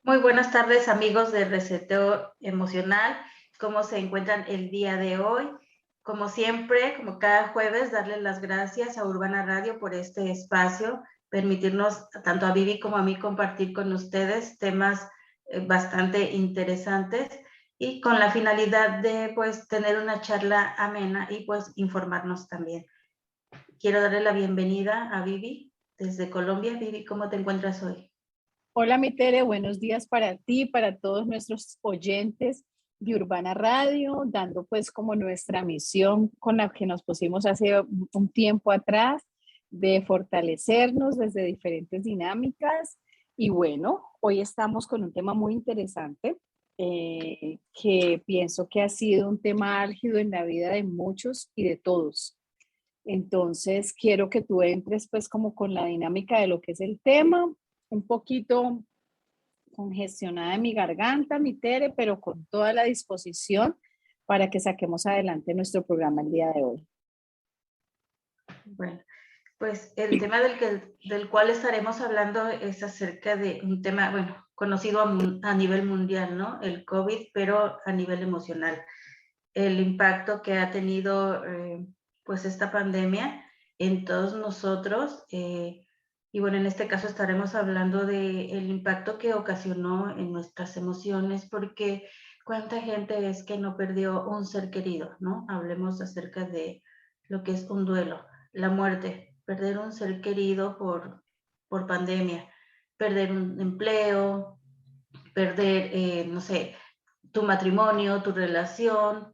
Muy buenas tardes, amigos de Reseteo Emocional. ¿Cómo se encuentran el día de hoy? Como siempre, como cada jueves, darle las gracias a Urbana Radio por este espacio, permitirnos tanto a Vivi como a mí compartir con ustedes temas bastante interesantes y con la finalidad de pues tener una charla amena y pues informarnos también. Quiero darle la bienvenida a Vivi desde Colombia. Vivi, ¿cómo te encuentras hoy? Hola, mi Tere, buenos días para ti, para todos nuestros oyentes de Urbana Radio, dando pues como nuestra misión con la que nos pusimos hace un tiempo atrás de fortalecernos desde diferentes dinámicas. Y bueno, hoy estamos con un tema muy interesante que pienso que ha sido un tema álgido en la vida de muchos y de todos. Entonces, quiero que tú entres pues como con la dinámica de lo que es el tema, un poquito congestionada de mi garganta, mi Tere, pero con toda la disposición para que saquemos adelante nuestro programa el día de hoy. Bueno, pues el tema del cual estaremos hablando es acerca de un tema, bueno, conocido a nivel mundial, ¿no? El COVID, pero a nivel emocional. El impacto que ha tenido, pues, esta pandemia en todos nosotros. Y bueno, en este caso estaremos hablando del impacto que ocasionó en nuestras emociones, porque cuánta gente es que no perdió un ser querido, ¿no? Hablemos acerca de lo que es un duelo, la muerte, perder un ser querido por pandemia, perder un empleo, perder, no sé, tu matrimonio, tu relación,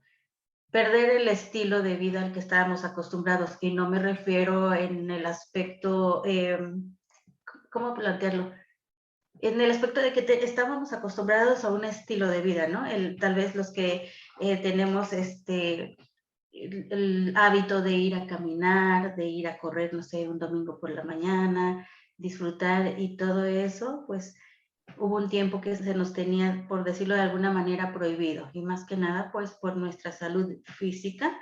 perder el estilo de vida al que estábamos acostumbrados. Y no me refiero en el aspecto, ¿cómo plantearlo? En el aspecto de que estábamos acostumbrados a un estilo de vida, ¿no? Tal vez los que tenemos el hábito de ir a caminar, de ir a correr, no sé, un domingo por la mañana, disfrutar y todo eso, pues hubo un tiempo que se nos tenía, por decirlo de alguna manera, prohibido. Y más que nada, pues por nuestra salud física.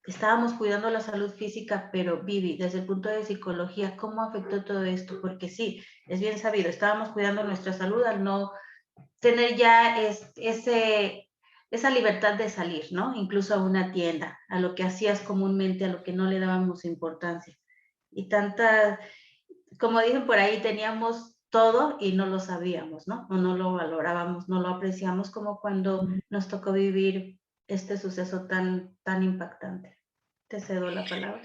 Estábamos cuidando la salud física, pero Vivi, desde el punto de psicología, ¿cómo afectó todo esto? Porque sí, es bien sabido, estábamos cuidando nuestra salud al no tener ya esa libertad de salir, ¿no? Incluso a una tienda, a lo que hacías comúnmente, a lo que no le dábamos importancia. Y tanta, como dicen por ahí, teníamos todo y no lo sabíamos, ¿no? O no lo valorábamos, no lo apreciamos como cuando nos tocó vivir este suceso tan impactante. Te cedo la palabra.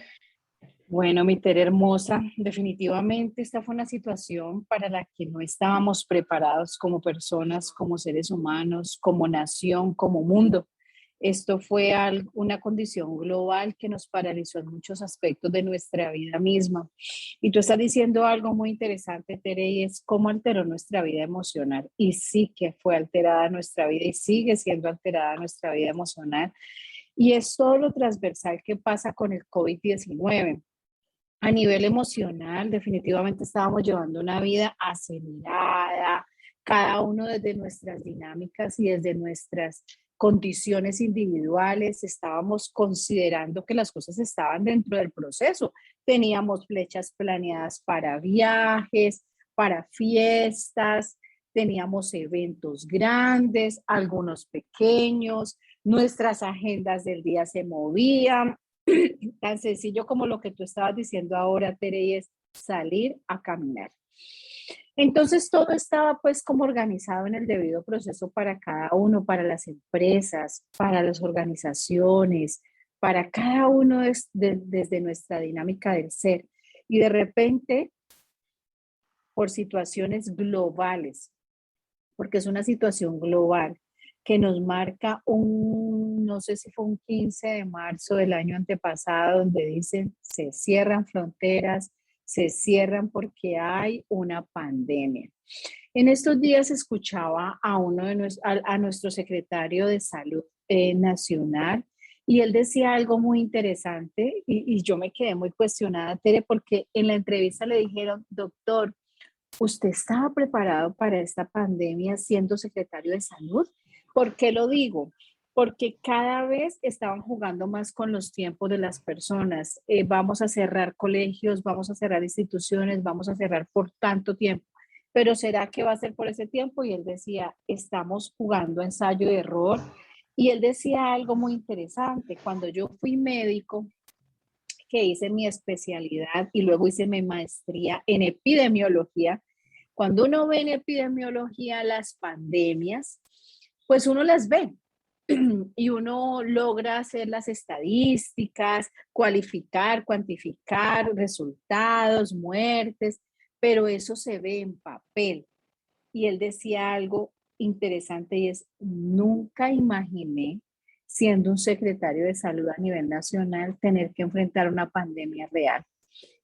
Bueno, mi Tere hermosa, definitivamente esta fue una situación para la que no estábamos preparados como personas, como seres humanos, como nación, como mundo. Esto fue una condición global que nos paralizó en muchos aspectos de nuestra vida misma. Y tú estás diciendo algo muy interesante, Tere, y es cómo alteró nuestra vida emocional. Y sí que fue alterada nuestra vida y sigue siendo alterada nuestra vida emocional. Y es todo lo transversal que pasa con el COVID-19. A nivel emocional, definitivamente estábamos llevando una vida acelerada, cada uno desde nuestras dinámicas y desde nuestras condiciones individuales, estábamos considerando que las cosas estaban dentro del proceso. Teníamos flechas planeadas para viajes, para fiestas, teníamos eventos grandes, algunos pequeños, nuestras agendas del día se movían. Tan sencillo como lo que tú estabas diciendo ahora, Tere, y es salir a caminar. Entonces todo estaba pues como organizado en el debido proceso para cada uno, para las empresas, para las organizaciones, para cada uno desde nuestra dinámica del ser. Y de repente, por situaciones globales, porque es una situación global que nos marca no sé si fue un 15 de marzo del año antepasado, donde dicen se cierran fronteras, se cierran porque hay una pandemia. En estos días escuchaba a nuestro secretario de Salud Nacional y él decía algo muy interesante y yo me quedé muy cuestionada, Tere, porque en la entrevista le dijeron, doctor, ¿usted estaba preparado para esta pandemia siendo secretario de salud? ¿Por qué lo digo? Porque cada vez estaban jugando más con los tiempos de las personas. Vamos a cerrar colegios, vamos a cerrar instituciones, vamos a cerrar por tanto tiempo. pero ¿será que va a ser por ese tiempo? Y él decía, estamos jugando a ensayo de error. Y él decía algo muy interesante, cuando yo fui médico, que hice mi especialidad y luego hice mi maestría en epidemiología, cuando uno ve en epidemiología las pandemias, pues uno las ve y uno logra hacer las estadísticas, cualificar, cuantificar resultados, muertes, pero eso se ve en papel. Y él decía algo interesante y es, nunca imaginé, siendo un secretario de salud a nivel nacional, tener que enfrentar una pandemia real.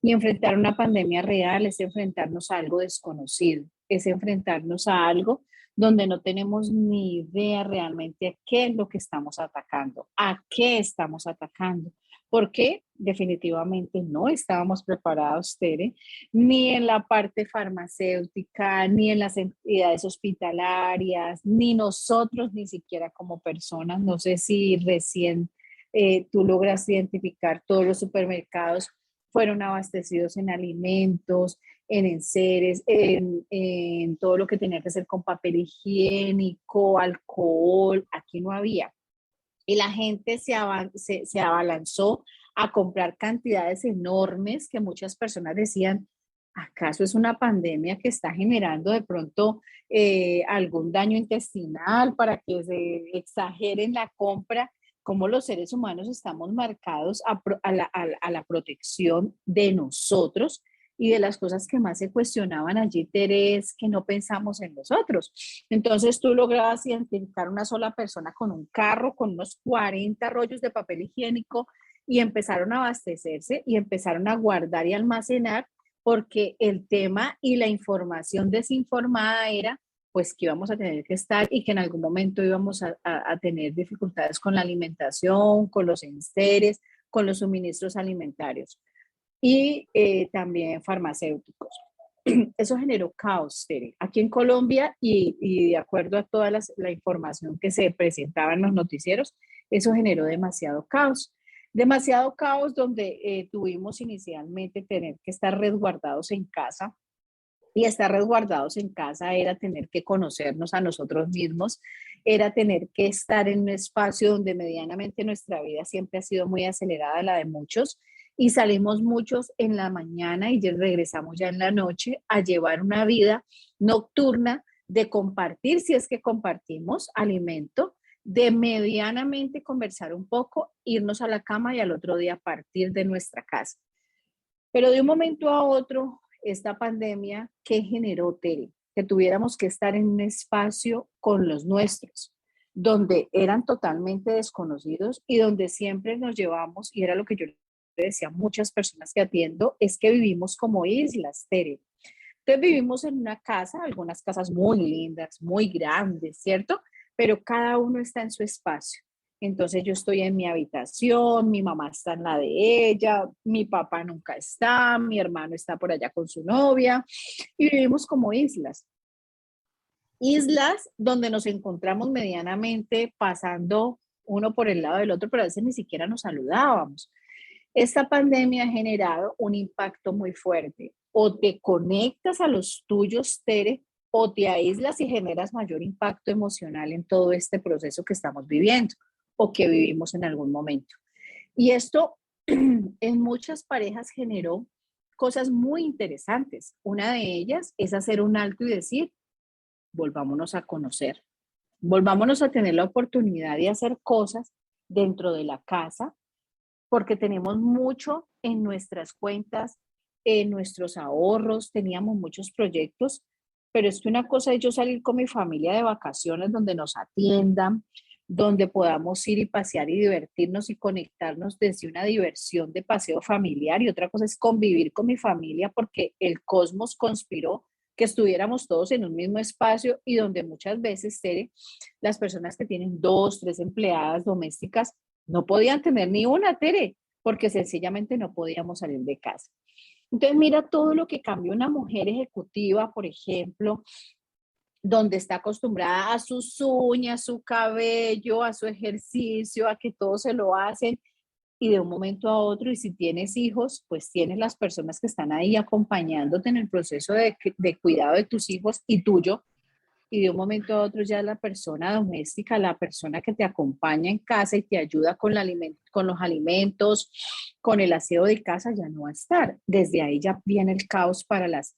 Y enfrentar una pandemia real es enfrentarnos a algo desconocido, es enfrentarnos a algo donde no tenemos ni idea realmente a qué es lo que estamos atacando, a qué estamos atacando, porque definitivamente no estábamos preparados, Tere, ni en la parte farmacéutica, ni en las entidades hospitalarias, ni nosotros, ni siquiera como personas. No sé si recién tú logras identificar todos los supermercados fueron abastecidos en alimentos, en enseres, en todo lo que tenía que hacer con papel higiénico, alcohol, aquí no había. Y la gente se abalanzó a comprar cantidades enormes que muchas personas decían, ¿acaso es una pandemia que está generando de pronto algún daño intestinal para que se exagere en la compra? Cómo los seres humanos estamos marcados a la protección de nosotros y de las cosas que más se cuestionaban allí, Terés, que no pensamos en nosotros. Entonces tú lograbas identificar una sola persona con un carro, con unos 40 rollos de papel higiénico y empezaron a abastecerse y empezaron a guardar y almacenar porque el tema y la información desinformada era pues que íbamos a tener que estar y que en algún momento íbamos a tener dificultades con la alimentación, con los enseres, con los suministros alimentarios y también farmacéuticos. Eso generó caos, Tere, aquí en Colombia y de acuerdo a toda la información que se presentaba en los noticieros, eso generó demasiado caos donde tuvimos inicialmente tener que estar resguardados en casa y estar resguardados en casa era tener que conocernos a nosotros mismos, era tener que estar en un espacio donde medianamente nuestra vida siempre ha sido muy acelerada, la de muchos, y salimos muchos en la mañana y ya regresamos ya en la noche a llevar una vida nocturna de compartir, si es que compartimos alimento, de medianamente conversar un poco, irnos a la cama y al otro día partir de nuestra casa. Pero de un momento a otro, esta pandemia, ¿qué generó, Tere? Que tuviéramos que estar en un espacio con los nuestros, donde eran totalmente desconocidos y donde siempre nos llevamos, y era lo que yo le decía a muchas personas que atiendo, es que vivimos como islas, Tere. Entonces vivimos en una casa, algunas casas muy lindas, muy grandes, ¿cierto? Pero cada uno está en su espacio. Entonces yo estoy en mi habitación, mi mamá está en la de ella, mi papá nunca está, mi hermano está por allá con su novia y vivimos como islas. Islas donde nos encontramos medianamente pasando uno por el lado del otro, pero a veces ni siquiera nos saludábamos. Esta pandemia ha generado un impacto muy fuerte. O te conectas a los tuyos, Tere, o te aíslas y generas mayor impacto emocional en todo este proceso que estamos viviendo o que vivimos en algún momento. Y esto en muchas parejas generó cosas muy interesantes. Una de ellas es hacer un alto y decir, volvámonos a conocer, volvámonos a tener la oportunidad de hacer cosas dentro de la casa porque tenemos mucho en nuestras cuentas, en nuestros ahorros, teníamos muchos proyectos, pero es que una cosa es yo salir con mi familia de vacaciones donde nos atiendan, donde podamos ir y pasear y divertirnos y conectarnos desde una diversión de paseo familiar y otra cosa es convivir con mi familia porque el cosmos conspiró que estuviéramos todos en un mismo espacio y donde muchas veces, Tere, las personas que tienen dos, tres empleadas domésticas no podían tener ni una, Tere, porque sencillamente no podíamos salir de casa. Entonces, mira todo lo que cambió una mujer ejecutiva, por ejemplo, donde está acostumbrada a sus uñas, su cabello, a su ejercicio, a que todo se lo hacen. y de un momento a otro, y si tienes hijos, pues tienes las personas que están ahí acompañándote en el proceso de cuidado de tus hijos y tuyo, y de un momento a otro ya la persona doméstica, la persona que te acompaña en casa y te ayuda con los alimentos, con el aseo de casa, ya no va a estar. Desde ahí ya viene el caos para las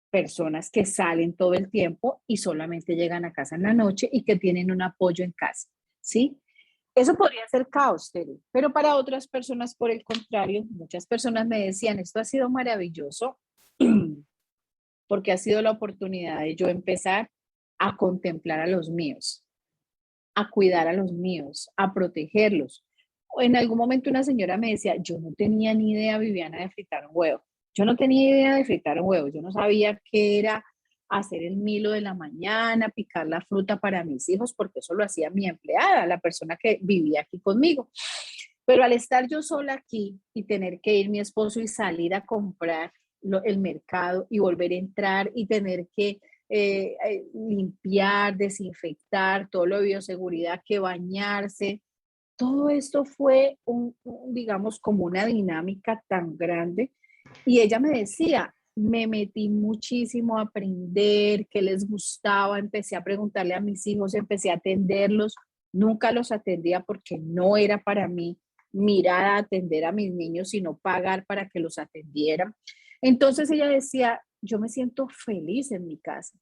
personas que salen todo el tiempo y solamente llegan a casa en la noche y que tienen un apoyo en casa, ¿sí? Eso podría ser caos, Tere, pero para otras personas, por el contrario, muchas personas me decían, esto ha sido maravilloso porque ha sido la oportunidad de yo empezar a contemplar a los míos, a cuidar a los míos, a protegerlos. O en algún momento una señora me decía, yo no tenía ni idea, Viviana, de fritar un huevo. Yo no tenía idea de fritar un huevo. Yo no sabía qué era hacer el milo de la mañana, picar la fruta para mis hijos, porque eso lo hacía mi empleada, la persona que vivía aquí conmigo. Pero al estar yo sola aquí y tener que ir mi esposo y salir a comprar el mercado y volver a entrar y tener que limpiar, desinfectar, todo lo de bioseguridad, que bañarse, todo esto fue digamos, como una dinámica tan grande. Y ella me decía, me metí muchísimo a aprender, qué les gustaba, empecé a preguntarle a mis hijos, empecé a atenderlos, nunca los atendía porque no era para mí mirar a atender a mis niños, sino pagar para que los atendieran. Entonces ella decía, yo me siento feliz en mi casa.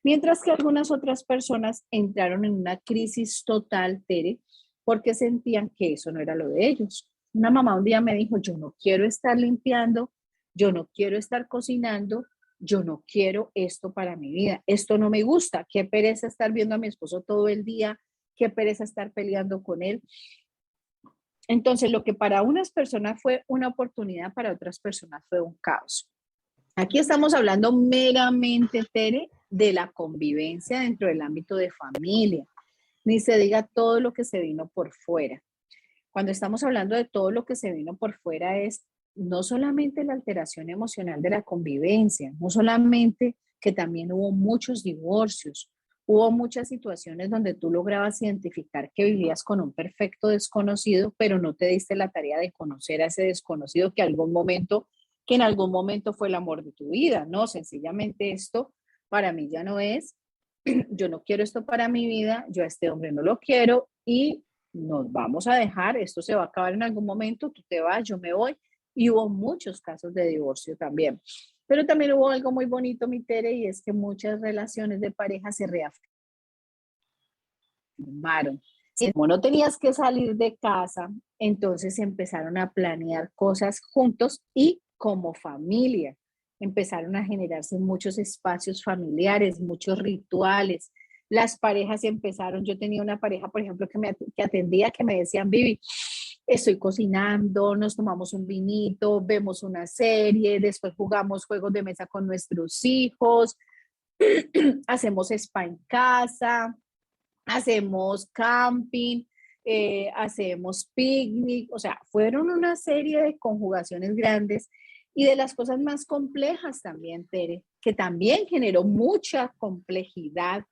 Mientras que algunas otras personas entraron en una crisis total, Tere, porque sentían que eso no era lo de ellos. Una mamá un día me dijo, yo no quiero estar limpiando, yo no quiero estar cocinando, yo no quiero esto para mi vida, esto no me gusta, qué pereza estar viendo a mi esposo todo el día, qué pereza estar peleando con él. Entonces, lo que para unas personas fue una oportunidad, para otras personas fue un caos. Aquí estamos hablando meramente, Tere, de la convivencia dentro del ámbito de familia. Ni se diga todo lo que se vino por fuera. Cuando estamos hablando de todo lo que se vino por fuera es no solamente la alteración emocional de la convivencia, no solamente que también hubo muchos divorcios, hubo muchas situaciones donde tú lograbas identificar que vivías con un perfecto desconocido, pero no te diste la tarea de conocer a ese desconocido que en algún momento fue el amor de tu vida, ¿no? Sencillamente esto para mí ya no es, yo no quiero esto para mi vida, yo a este hombre no lo quiero y nos vamos a dejar, esto se va a acabar en algún momento, tú te vas, yo me voy. Y hubo muchos casos de divorcio también. Pero también hubo algo muy bonito, mi Tere, y es que muchas relaciones de pareja se reafirmaron. Si como no tenías que salir de casa, entonces empezaron a planear cosas juntos y como familia. Empezaron a generarse muchos espacios familiares, muchos rituales. Las parejas empezaron, yo tenía una pareja, por ejemplo, que atendía, que me decían, Vivi, estoy cocinando, nos tomamos un vinito, vemos una serie, después jugamos juegos de mesa con nuestros hijos, hacemos spa en casa, hacemos camping, hacemos picnic, o sea, fueron una serie de conjugaciones grandes y de las cosas más complejas también, Tere, que también generó mucha complejidad,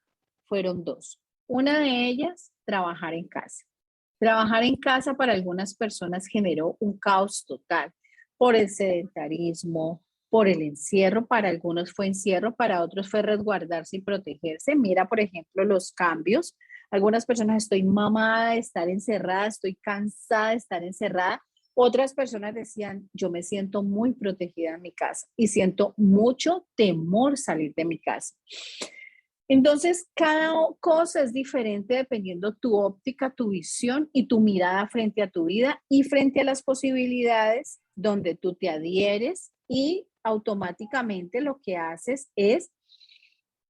fueron dos. Una de ellas, trabajar en casa. Trabajar en casa para algunas personas generó un caos total por el sedentarismo, por el encierro. Para algunos fue encierro, para otros fue resguardarse y protegerse. Mira, por ejemplo, los cambios. Algunas personas, estoy mamada de estar encerrada, estoy cansada de estar encerrada. Otras personas decían, yo me siento muy protegida en mi casa y siento mucho temor salir de mi casa. Entonces, cada cosa es diferente dependiendo tu óptica, tu visión y tu mirada frente a tu vida y frente a las posibilidades donde tú te adhieres y automáticamente lo que haces es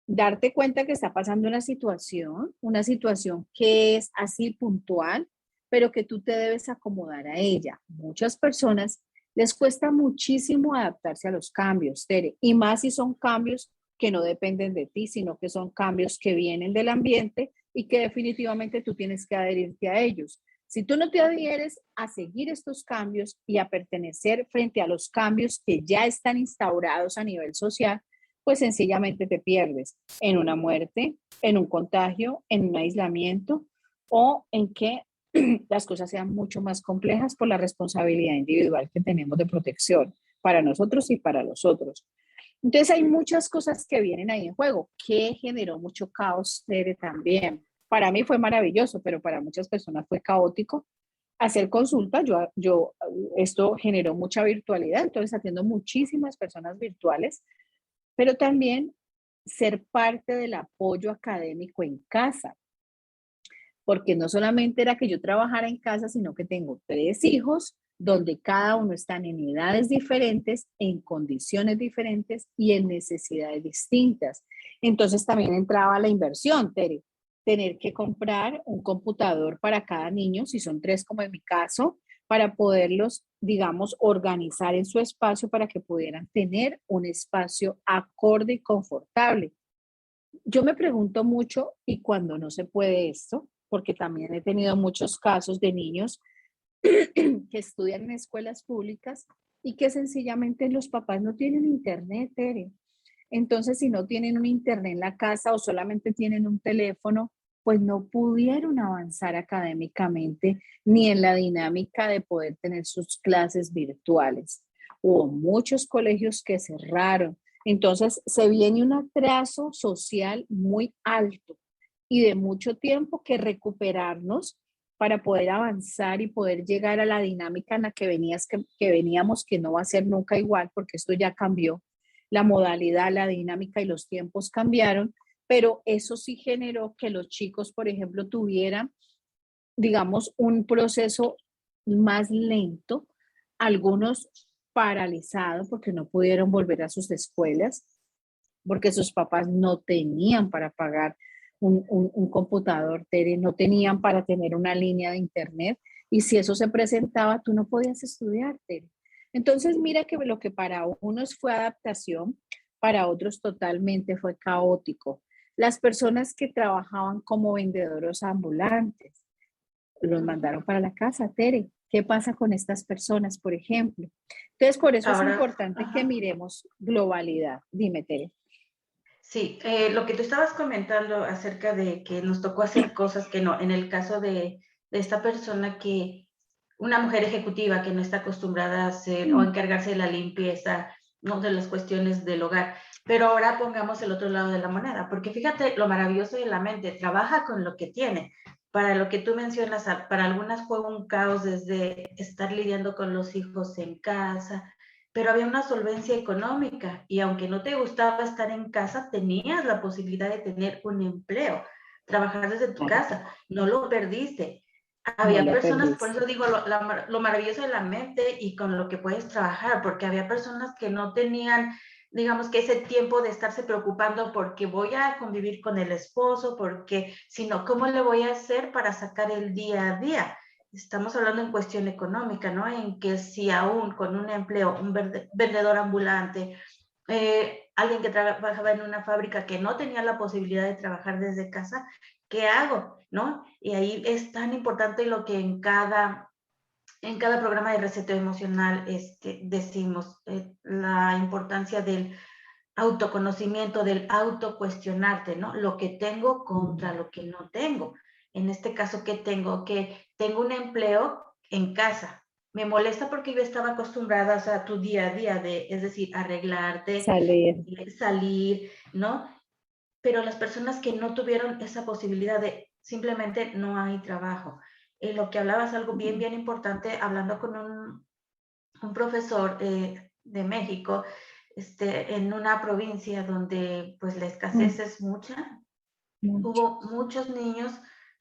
darte cuenta que está pasando una situación que es así puntual, pero que tú te debes acomodar a ella. Muchas personas les cuesta muchísimo adaptarse a los cambios, Tere, y más si son cambios que no dependen de ti, sino que son cambios que vienen del ambiente y que definitivamente tú tienes que adherirte a ellos. Si tú no te adhieres a seguir estos cambios y a pertenecer frente a los cambios que ya están instaurados a nivel social, pues sencillamente te pierdes en una muerte, en un contagio, en un aislamiento o en que las cosas sean mucho más complejas por la responsabilidad individual que tenemos de protección para nosotros y para los otros. Entonces hay muchas cosas que vienen ahí en juego, que generó mucho caos, Tere, también. Para mí fue maravilloso, pero para muchas personas fue caótico. Hacer consultas, esto generó mucha virtualidad, entonces atiendo muchísimas personas virtuales, pero también ser parte del apoyo académico en casa, porque no solamente era que yo trabajara en casa, sino que tengo 3 hijos donde cada uno está en edades diferentes, en condiciones diferentes y en necesidades distintas. Entonces también entraba la inversión, Tere, tener que comprar un computador para cada niño, si son 3 como en mi caso, para poderlos, digamos, organizar en su espacio para que pudieran tener un espacio acorde y confortable. Yo me pregunto mucho, ¿y cuando no se puede esto? Porque también he tenido muchos casos de niños que estudian en escuelas públicas y que sencillamente los papás no tienen internet, Tere. Entonces, si no tienen un internet en la casa o solamente tienen un teléfono, pues no pudieron avanzar académicamente ni en la dinámica de poder tener sus clases virtuales. Hubo muchos colegios que cerraron. Entonces, se viene un atraso social muy alto y de mucho tiempo que recuperarnos para poder avanzar y poder llegar a la dinámica en la que veníamos, que no va a ser nunca igual, porque esto ya cambió. La modalidad, la dinámica y los tiempos cambiaron, pero eso sí generó que los chicos, por ejemplo, tuvieran, digamos, un proceso más lento, algunos paralizados porque no pudieron volver a sus escuelas, porque sus papás no tenían para pagar un computador, Tere, no tenían para tener una línea de internet, y si eso se presentaba, tú no podías estudiar, Tere. Entonces, mira que lo que para unos fue adaptación, para otros totalmente fue caótico. Las personas que trabajaban como vendedores ambulantes, los mandaron para la casa, Tere. ¿Qué pasa con estas personas, por ejemplo? Entonces, por eso es Ahora, importante que ajá. miremos globalidad. Dime, Tere. Sí, lo que tú estabas comentando acerca de que nos tocó hacer cosas que no, en el caso de esta persona que, una mujer ejecutiva que no está acostumbrada a hacer o encargarse de la limpieza, no de las cuestiones del hogar. Pero ahora pongamos el otro lado de la moneda, porque fíjate lo maravilloso de la mente, trabaja con lo que tiene. Para lo que tú mencionas, para algunas fue un caos desde estar lidiando con los hijos en casa, pero había una solvencia económica y aunque no te gustaba estar en casa, tenías la posibilidad de tener un empleo, trabajar desde tu Claro, casa, no lo perdiste. no Había lo personas, por perdiste. eso digo lo maravilloso de la mente y con lo que puedes trabajar, porque había personas que no tenían, digamos que ese tiempo de estarse preocupando porque voy a convivir con el esposo, porque, sino cómo le voy a hacer para sacar el día a día. Estamos hablando en cuestión económica, ¿no? En que si aún con un empleo, un vendedor ambulante, alguien que trabajaba en una fábrica que no tenía la posibilidad de trabajar desde casa, ¿qué hago? ¿No? Y ahí es tan importante lo que en cada programa de reseteo emocional decimos, la importancia del autoconocimiento, del autocuestionarte, ¿no? Lo que tengo contra lo que no tengo. En este caso, ¿qué tengo? Que tengo un empleo en casa. Me molesta porque yo estaba acostumbrada, o sea, a tu día a día, es decir, arreglarte, Salir. salir, ¿no? Pero las personas que no tuvieron esa posibilidad de simplemente no hay trabajo. Lo que hablabas, algo bien, bien importante, hablando con un profesor de México, en una provincia donde pues la escasez es mucha, Mucho. hubo muchos niños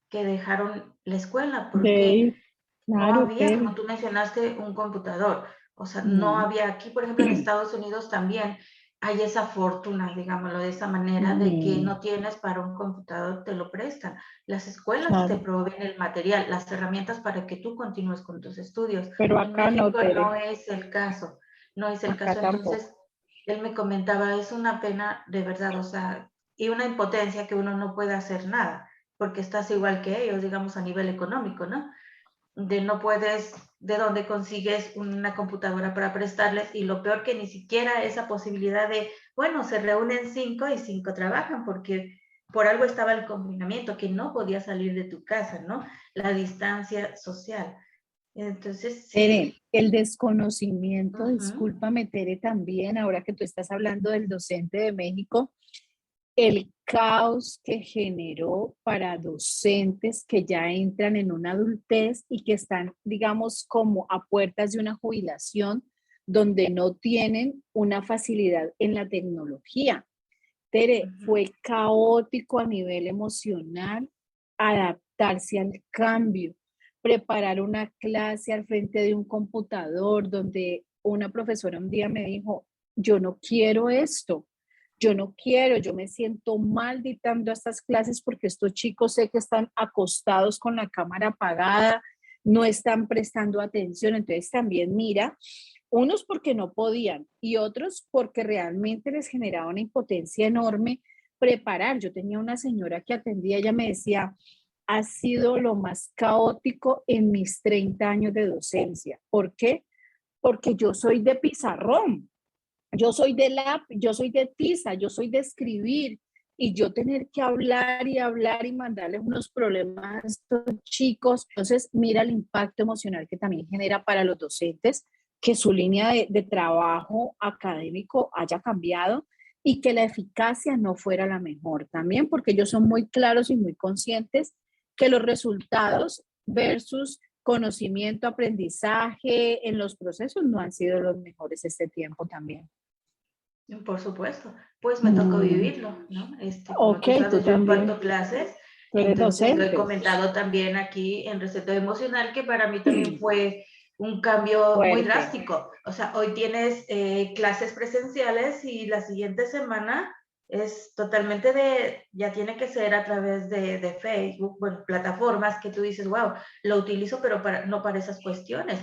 que dejaron la escuela De porque ir, no claro, había, Tere. como tú mencionaste, un computador. O sea, no No. había, aquí por ejemplo en Estados Unidos también hay esa fortuna, digámoslo de esa manera, de que no tienes para un computador, te lo prestan. Las escuelas te Claro, proveen el material, las herramientas para que tú continúes con tus estudios. pero En acá no, México no Tere. es el caso, no es el Acá caso. Entonces, tampoco. él me comentaba, es una pena de verdad, o sea, y una impotencia que uno no puede hacer nada, porque estás igual que ellos, digamos, a nivel económico, ¿no? De no puedes, de dónde consigues una computadora para prestarles y lo peor que ni siquiera esa posibilidad de, bueno, se reúnen 5 y 5 trabajan porque por algo estaba el confinamiento, que no podías salir de tu casa, ¿no? La distancia social. Entonces, Tere, sí. el desconocimiento, Uh-huh. discúlpame, Tere, también, ahora que tú estás hablando del docente de México, el caos que generó para docentes que ya entran en una adultez y que están, digamos, como a puertas de una jubilación, donde no tienen una facilidad en la tecnología. Tere, Uh-huh. fue caótico a nivel emocional adaptarse al cambio, preparar una clase al frente de un computador donde una profesora un día me dijo, yo no quiero esto, yo no quiero, yo me siento mal dictando estas clases porque estos chicos sé que están acostados con la cámara apagada, no están prestando atención, entonces también mira, unos porque no podían y otros porque realmente les generaba una impotencia enorme preparar. Yo tenía una señora que atendía, ella me decía, ha sido lo más caótico en mis 30 años de docencia. ¿Por qué? Porque yo soy de pizarrón, yo soy de lápiz, yo soy de tiza, yo soy de escribir y yo tener que hablar y hablar y mandarles unos problemas a estos chicos. Entonces, mira el impacto emocional que también genera para los docentes, que su línea de trabajo académico haya cambiado y que la eficacia no fuera la mejor también, porque ellos son muy claros y muy conscientes que los resultados versus conocimiento, aprendizaje en los procesos no han sido los mejores este tiempo también. Por supuesto, pues me tocó Mm, vivirlo, ¿no? Como ok, tú tú sabes, yo también. imparto clases, Tú eres entonces lo he docente. comentado también aquí en Receta Emocional, que para mí también fue un cambio muy Fuerte. drástico. O sea, hoy tienes clases presenciales y la siguiente semana es totalmente ya tiene que ser a través de Facebook, bueno, plataformas que tú dices, wow, lo utilizo, pero no para esas cuestiones.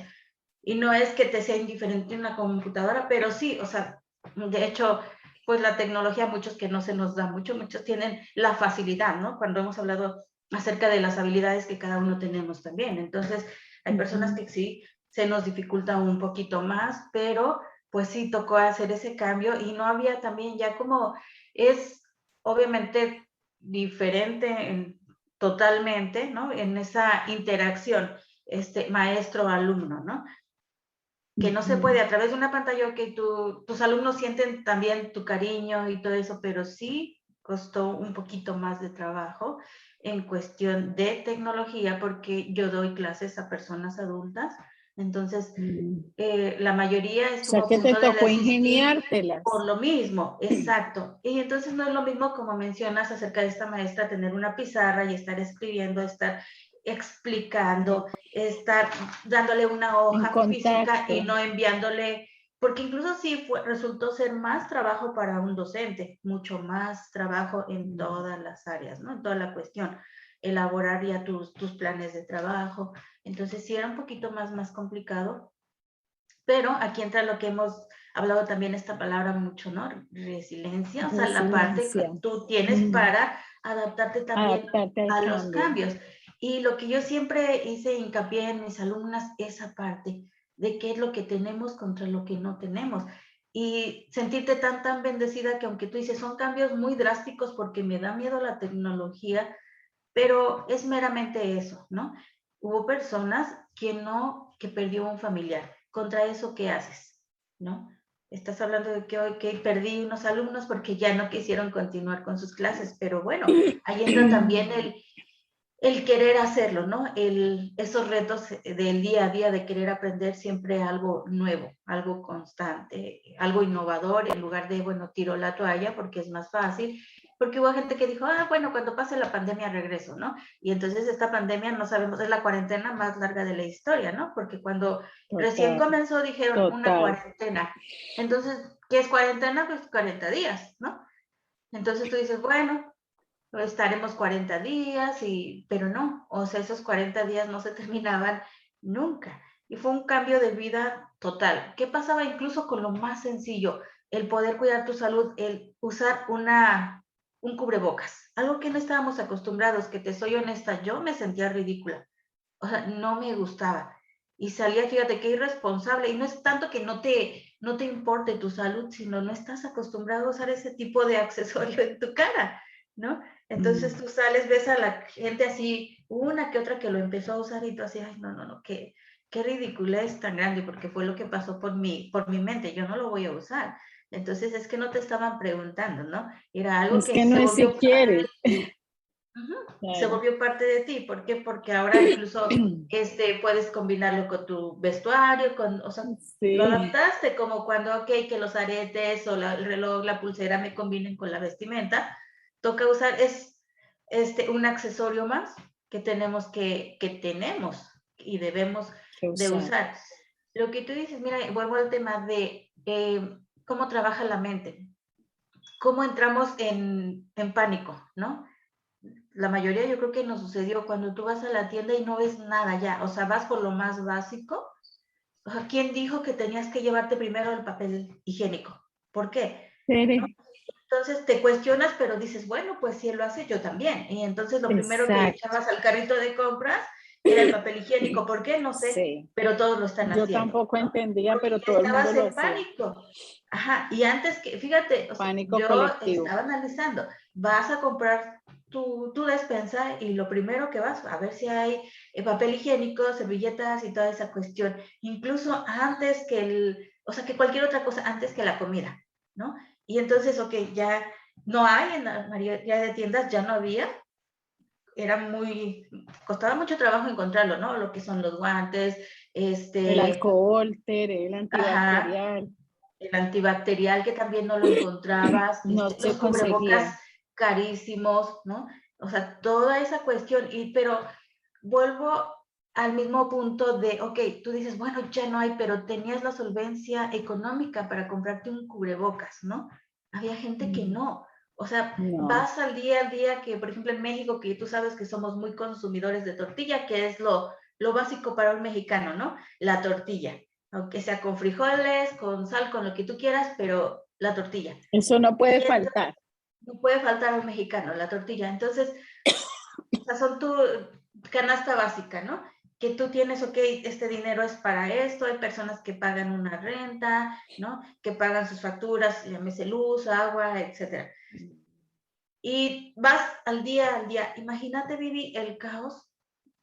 Y no es que te sea indiferente una computadora, pero sí, o sea, de hecho, pues la tecnología, muchos que no se nos da mucho, muchos tienen la facilidad, ¿no? Cuando hemos hablado acerca de las habilidades que cada uno tenemos también. Entonces, hay personas Ujú. que sí se nos dificulta un poquito más, pero pues sí tocó hacer ese cambio y no había también ya como es obviamente diferente totalmente, ¿no? En esa interacción maestro-alumno, ¿no? Que no se puede Ujú. a través de una pantalla, que tus alumnos sienten también tu cariño y todo eso, pero sí costó un poquito más de trabajo en cuestión de tecnología porque yo doy clases a personas adultas, entonces Mm. la mayoría O es sea como que te puntual de tocó asistir por ingeniártelas. lo mismo, exacto. Y entonces no es lo mismo como mencionas acerca de esta maestra, tener una pizarra y estar escribiendo, estar explicando, estar dándole una En hoja física y contacto. no enviándole, porque incluso sí resultó ser más trabajo para un docente, mucho más trabajo en Mm. todas las áreas, ¿no? En toda la cuestión, elaborar ya tus planes de trabajo. Entonces sí era un poquito más complicado, pero aquí entra lo que hemos hablado también, esta palabra mucho, ¿no? Resiliencia, o sea, la parte que Resiliencia. tú tienes Mm. para adaptarte también Adaptarte al a los cambio. cambios. Y lo que yo siempre hice hincapié en mis alumnas, esa parte de qué es lo que tenemos contra lo que no tenemos. Y sentirte tan bendecida que aunque tú dices, son cambios muy drásticos porque me da miedo la tecnología, pero es meramente eso, ¿no? Hubo personas que perdió un familiar. Contra eso, ¿qué haces? ¿No? Estás hablando de que hoy que perdí unos alumnos porque ya no quisieron continuar con sus clases, pero bueno, ahí entra también el querer hacerlo, ¿no? Esos retos del día a día de querer aprender siempre algo nuevo, algo constante, algo innovador, en lugar de, bueno, tiro la toalla porque es más fácil, porque hubo gente que dijo, bueno, cuando pase la pandemia regreso, ¿no? Y entonces esta pandemia, no sabemos, es la cuarentena más larga de la historia, ¿no? Porque cuando recién Total, comenzó dijeron una total. cuarentena. Entonces, ¿qué es cuarentena? Pues 40 días, ¿no? Entonces tú dices, bueno, estaremos 40 días, pero no, o sea, esos 40 días no se terminaban nunca. Y fue un cambio de vida total. ¿Qué pasaba incluso con lo más sencillo? El poder cuidar tu salud, el usar un cubrebocas, algo que no estábamos acostumbrados, que te soy honesta, yo me sentía ridícula, o sea, no me gustaba. Y salía, fíjate, qué irresponsable. Y no es tanto que no te importe tu salud, sino no estás acostumbrado a usar ese tipo de accesorio en tu cara. ¿no? Entonces tú sales, ves a la gente así, una que otra que lo empezó a usar y tú así, ay, no, no, no, qué ridiculez tan grande, porque fue lo que pasó por mi mente, yo no lo voy a usar. Entonces es que no te estaban preguntando, ¿no? Era algo Es que que no se es si volvió parte quieres. Ujú. Se Claro. volvió parte de ti. ¿Por qué? Porque ahora incluso puedes combinarlo con tu vestuario, o sea, lo Sí, adaptaste como cuando, ok, que los aretes o el reloj, la pulsera me combinen con la vestimenta. Toca usar, es un accesorio más que tenemos y debemos que de usar. usar. Lo que tú dices, mira, vuelvo al tema de cómo trabaja la mente, cómo entramos en pánico, ¿no? La mayoría yo creo que nos sucedió cuando tú vas a la tienda y no ves nada ya, o sea, vas por lo más básico. O sea, ¿quién dijo que tenías que llevarte primero el papel higiénico? ¿Por qué? ¿No? Tere, Entonces te cuestionas, pero dices, bueno, pues si él lo hace, yo también. Y entonces lo primero que exacto. echabas al carrito de compras era el papel higiénico. ¿Por qué? No sé, Sí, pero todos lo están yo haciendo, tampoco ¿no? entendía, Porque pero ya todo el mundo estabas lo en hacía. pánico. Ajá, y antes que, fíjate, o sea, Pánico yo colectivo. estaba analizando, vas a comprar tu despensa y lo primero que vas a ver si hay papel higiénico, servilletas y toda esa cuestión, incluso antes o sea, que cualquier otra cosa, antes que la comida, ¿no? Y entonces, ok, ya no hay en la mayoría de tiendas, ya no había, costaba mucho trabajo encontrarlo, ¿no? Lo que son los guantes, El alcohol, Tere, el ajá, antibacterial, el antibacterial que también no lo encontrabas, no los se cubrebocas conseguía. carísimos, ¿no? O sea, toda esa cuestión, pero vuelvo al mismo punto de, ok, tú dices, bueno, ya no hay, pero tenías la solvencia económica para comprarte un cubrebocas, ¿no? Había gente que no. O sea, No, vas al día que, por ejemplo, en México, que tú sabes que somos muy consumidores de tortilla, que es lo básico para un mexicano, ¿no? La tortilla, aunque sea con frijoles, con sal, con lo que tú quieras, pero la tortilla. eso no Y puede entonces, faltar. no puede faltar un mexicano, la tortilla. Entonces, o sea, son tu canasta básica, ¿no? Que tú tienes, ok, este dinero es para esto, hay personas que pagan una renta, ¿no? Que pagan sus facturas, llámese luz, agua, etcétera. Y vas al día. Imagínate, Vivi, el caos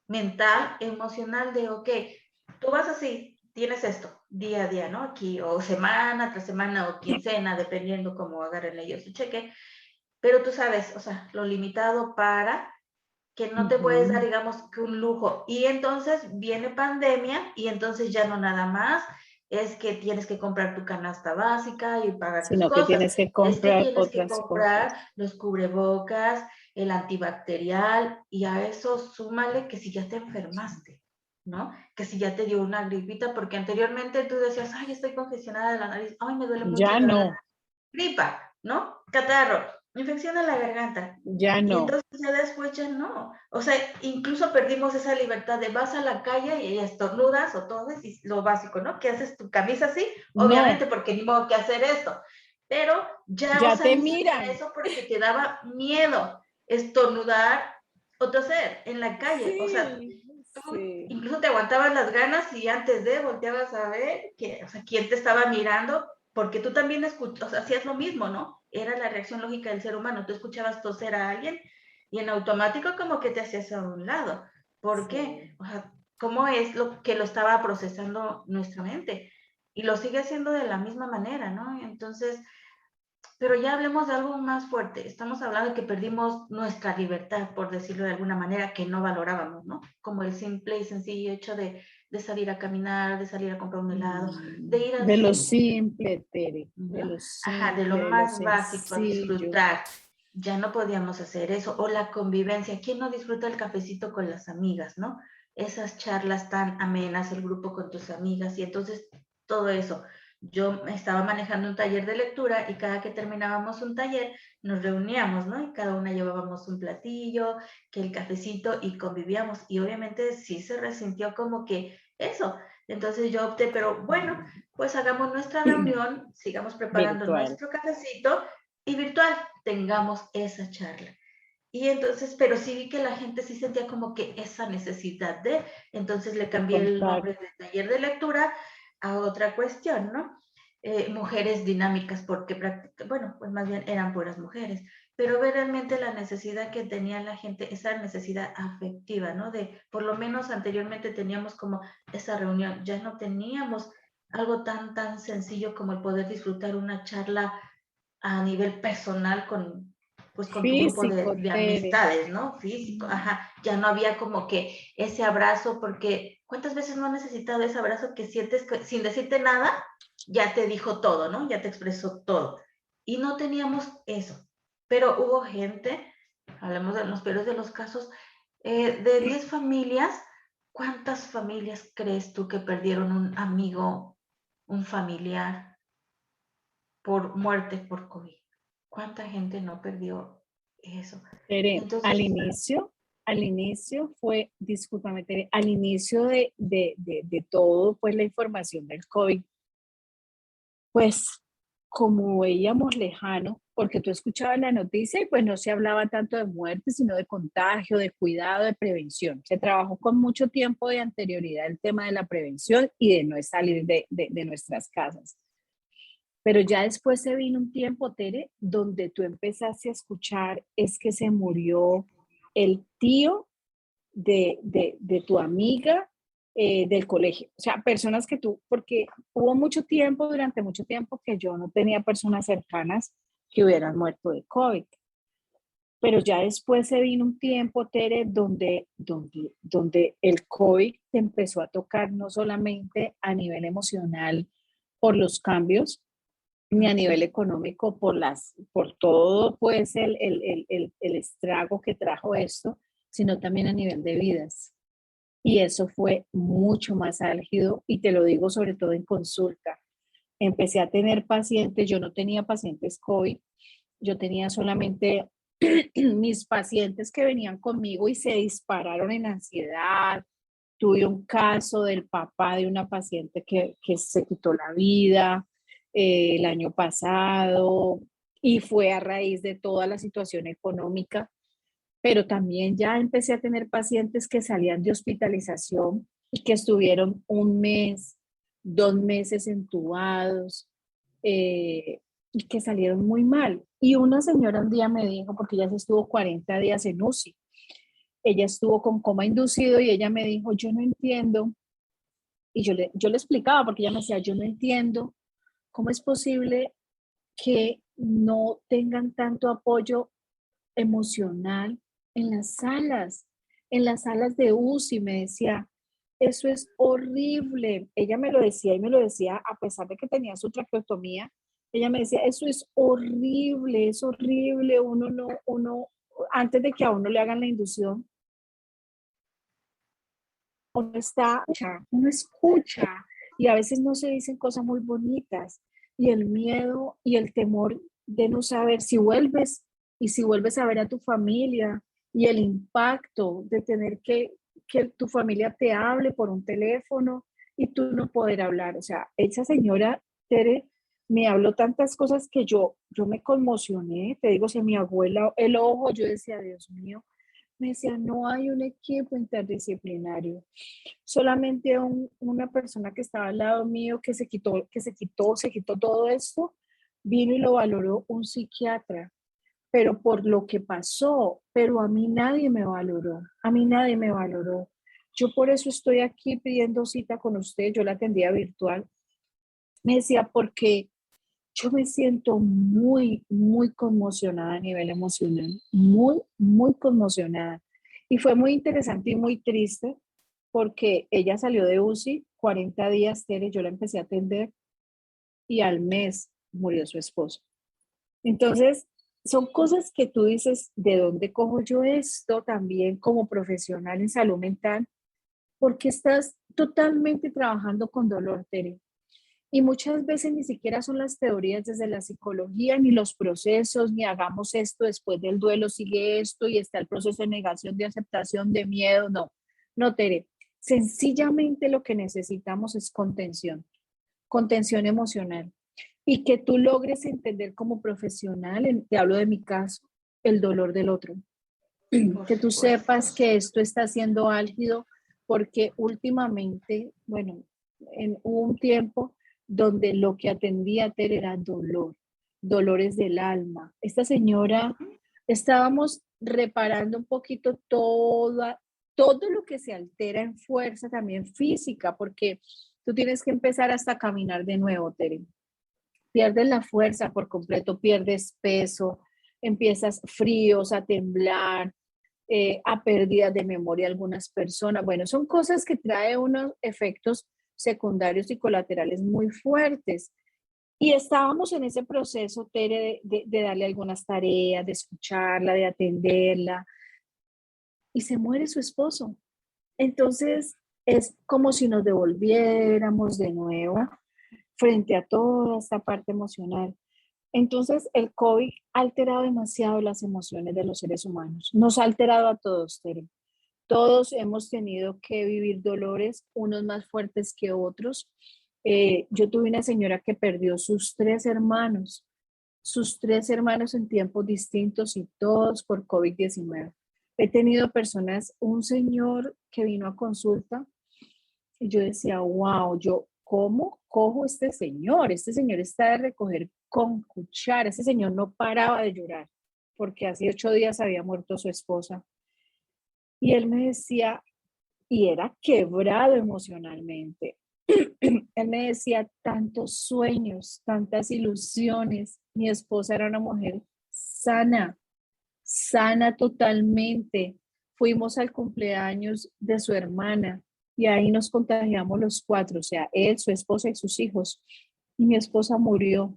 mental, emocional de, ok, tú vas así, tienes esto, día a día, ¿no? Aquí, o semana tras semana, o quincena, dependiendo cómo agarren ellos su cheque, pero tú sabes, o sea, lo limitado para que no te puedes dar, Ujú. digamos, que un lujo. Y entonces viene pandemia y entonces ya no nada más es que tienes que comprar tu canasta básica y pagar tus Sino que cosas. tienes que Es que comprar tienes que otras cosas. comprar los cubrebocas, el antibacterial y a eso súmale que si ya te enfermaste, ¿no? Que si ya te dio una gripita, porque anteriormente tú decías, ay, estoy congestionada de la nariz, ay, me duele mucho Ya la garganta. no, Gripa, ¿no? Catarro, infección en la garganta. ya Y no. entonces ya después ya no. O sea, incluso perdimos esa libertad de vas a la calle y estornudas o todo, y lo básico, ¿no? Que haces tu camisa así, obviamente No, porque ni modo que hacer esto. Pero ya, o ya sea, te ni siquiera miran. eso porque te daba miedo estornudar o toser en la calle. O sea, Sí, tú sí. incluso te aguantabas las ganas y antes de volteabas a ver que, o sea, quién te estaba mirando, porque tú también escuchas, o sea, hacías lo mismo, ¿no? Era la reacción lógica del ser humano. Tú escuchabas toser a alguien y en automático como que te hacías a un lado. ¿Por qué? Sí. O sea, ¿cómo es lo que lo estaba procesando nuestra mente? Y lo sigue haciendo de la misma manera, ¿no? Entonces, pero ya hablemos de algo más fuerte. Estamos hablando de que perdimos nuestra libertad, por decirlo de alguna manera, que no valorábamos, ¿no? Como el simple y sencillo hecho de salir a caminar, de salir a comprar un helado, de ir al De lo cine, simple, Tere, de ¿no? lo Ajá, de lo simple, de lo más básico, sencillo. disfrutar. Ya no podíamos hacer eso. O la convivencia. ¿Quién no disfruta el cafecito con las amigas, no? Esas charlas tan amenas, el grupo con tus amigas y entonces todo eso. Yo estaba manejando un taller de lectura y cada que terminábamos un taller nos reuníamos, ¿no? Y cada una llevábamos un platillo, que el cafecito y convivíamos. Y obviamente sí se resintió como que eso. Entonces yo opté, pero bueno, pues hagamos nuestra reunión, sigamos preparando Virtual. nuestro cafecito y virtual tengamos esa charla. Y entonces, pero sí vi que la gente sí sentía como que esa necesidad entonces le De cambié el contar. nombre de taller de lectura a otra cuestión, ¿no? Mujeres dinámicas, porque bueno, pues más bien eran puras mujeres. pero ver realmente la necesidad que tenía la gente, esa necesidad afectiva, ¿no? De, por lo menos anteriormente teníamos como esa reunión, ya no teníamos algo tan sencillo como el poder disfrutar una charla a nivel personal pues con tu grupo Físico, de Tere. amistades, ¿no? Físico, ajá, ya no había como que ese abrazo, porque ¿cuántas veces no has necesitado ese abrazo que sientes que sin decirte nada, ya te dijo todo, ¿no? Ya te expresó todo. Y no teníamos eso, pero hubo gente, hablamos de los peores de los casos, de 10 familias, ¿cuántas familias crees tú que perdieron un amigo, un familiar por muerte por COVID? ¿Cuánta gente no perdió eso? Tere, Entonces, al inicio fue, discúlpame, Tere, al inicio de todo, pues la información del COVID, pues como veíamos lejano, porque tú escuchabas la noticia y pues no se hablaba tanto de muerte, sino de contagio, de cuidado, de prevención. Se trabajó con mucho tiempo de anterioridad el tema de la prevención y de no salir de nuestras casas. Pero ya después se vino un tiempo, Tere, donde tú empezaste a escuchar, es que se murió el tío de tu amiga del colegio. O sea, personas que tú, porque hubo mucho tiempo, durante mucho tiempo, que yo no tenía personas cercanas que hubieran muerto de COVID. Pero ya después se vino un tiempo, Tere, donde el COVID te empezó a tocar no solamente a nivel emocional por los cambios, ni a nivel económico por todo pues el estrago que trajo esto, sino también a nivel de vidas. Y eso fue mucho más álgido y te lo digo sobre todo en consulta. Empecé a tener pacientes, yo no tenía pacientes COVID, yo tenía solamente mis pacientes que venían conmigo y se dispararon en ansiedad. Tuve un caso del papá de una paciente que se quitó la vida el año pasado y fue a raíz de toda la situación económica, pero también ya empecé a tener pacientes que salían de hospitalización y que estuvieron un mes, 2 meses entubados y que salieron muy mal. Y una señora un día me dijo, porque ella se estuvo 40 días en UCI, ella estuvo con coma inducido y ella me dijo, yo no entiendo, y yo le explicaba, porque ella me decía, yo no entiendo cómo es posible que no tengan tanto apoyo emocional en las salas de UCI, me decía, eso es horrible. Ella me lo decía y me lo decía a pesar de que tenía su traqueotomía, ella me decía, eso es horrible, antes de que a uno le hagan la inducción, uno escucha y a veces no se dicen cosas muy bonitas y el miedo y el temor de no saber si vuelves y si vuelves a ver a tu familia y el impacto de tener que tu familia te hable por un teléfono y tú no poder hablar. O sea, esa señora Tere me habló tantas cosas que yo me conmocioné. Te digo, si a mi abuela el ojo, yo decía, Dios mío, me decía, no hay un equipo interdisciplinario, solamente una persona que estaba al lado mío se quitó todo esto, vino y lo valoró un psiquiatra, pero por lo que pasó, pero a mí nadie me valoró, a mí nadie me valoró. Yo por eso estoy aquí pidiendo cita con usted, yo la atendía virtual. Me decía, porque yo me siento muy conmocionada a nivel emocional, muy conmocionada. Y fue muy interesante y muy triste porque ella salió de UCI 40 días, Tere, yo la empecé a atender y al mes murió su esposo. Entonces, son cosas que tú dices, ¿de dónde cojo yo esto también como profesional en salud mental? Porque estás totalmente trabajando con dolor, Tere. Y muchas veces ni siquiera son las teorías desde la psicología, ni los procesos, ni hagamos esto, después del duelo sigue esto y está el proceso de negación, de aceptación, de miedo. No, no, Tere. Sencillamente lo que necesitamos es contención emocional y que tú logres entender como profesional, te hablo de mi caso, el dolor del otro. por Que tú supuesto. sepas que esto está siendo álgido porque últimamente, bueno, hubo un tiempo donde lo que atendía a Tere era dolor, dolores del alma. Esta señora Estábamos reparando un poquito todo lo que se altera en fuerza también física, porque tú tienes que empezar hasta a caminar de nuevo, Tere. Pierdes la fuerza por completo, pierdes peso, empiezas fríos, a temblar, a pérdidas de memoria algunas personas. Bueno, son cosas que trae unos efectos secundarios y colaterales muy fuertes. Y estábamos en ese proceso, Tere, de darle algunas tareas, de escucharla, de atenderla, y se muere su esposo. Entonces, es como si nos devolviéramos de nuevo frente a toda esta parte emocional. Entonces, el COVID ha alterado demasiado las emociones de los seres humanos. Nos ha alterado a todos, Tere. Todos hemos tenido que vivir dolores, unos más fuertes que otros. Yo tuve una señora que perdió sus tres hermanos en tiempos distintos y todos por COVID-19. He tenido personas, un señor que vino a consulta y yo decía, wow, yo, ¿cómo cojo a este señor? Este señor está de recoger con cuchara, este señor no paraba de llorar porque hace 8 días había muerto su esposa. Y él me decía, y era quebrado emocionalmente. Él me decía tantos sueños, tantas ilusiones. Mi esposa era una mujer sana, sana totalmente. Fuimos al cumpleaños de su hermana y ahí nos contagiamos los cuatro, o sea, él, su esposa y sus hijos. Y mi esposa murió,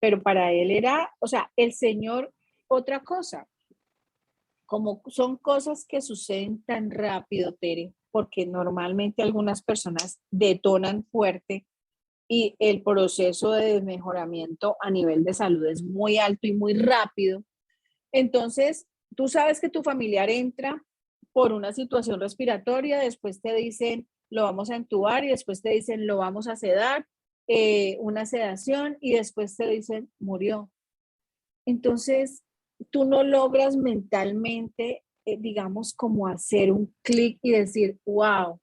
pero para él era, o sea, el Señor, otra cosa, como son cosas que suceden tan rápido, Tere, porque normalmente algunas personas detonan fuerte y el proceso de mejoramiento a nivel de salud es muy alto y muy rápido. Entonces, tú sabes que tu familiar entra por una situación respiratoria, después te dicen lo vamos a entubar y después te dicen lo vamos a sedar, una sedación y después te dicen murió. Entonces, tú no logras mentalmente, digamos, como hacer un clic y decir, wow,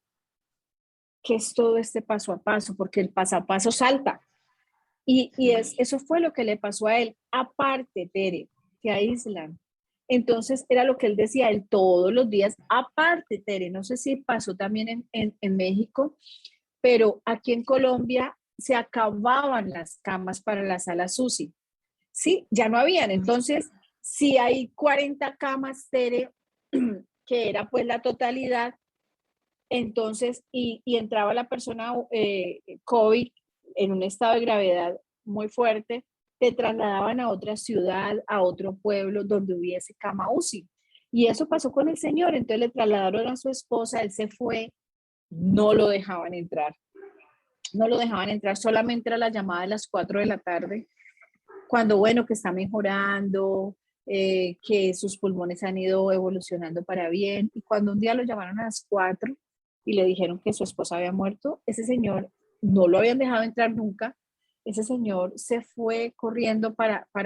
¿qué es todo este paso a paso? Porque el paso a paso salta. Eso fue lo que le pasó a él. Aparte, Tere, que aíslan. Entonces, era lo que él decía, él todos los días, aparte, Tere, no sé si pasó también en México, pero aquí en Colombia se acababan las camas para la sala UCI. Sí, ya no habían. Entonces, si hay 40 camas, Tere, que era pues la totalidad, entonces, y entraba la persona COVID en un estado de gravedad muy fuerte, te trasladaban a otra ciudad, a otro pueblo donde hubiese cama UCI. Y eso pasó con el señor, entonces le trasladaron a su esposa, él se fue, no lo dejaban entrar. No lo dejaban entrar, solamente era la llamada de las 4 de la tarde cuando, bueno, que está mejorando, que sus pulmones han ido evolucionando para bien. Y cuando un día lo llamaron a las 4 y le dijeron que su esposa había muerto, ese señor no lo habían dejado entrar nunca. Ese señor se fue corriendo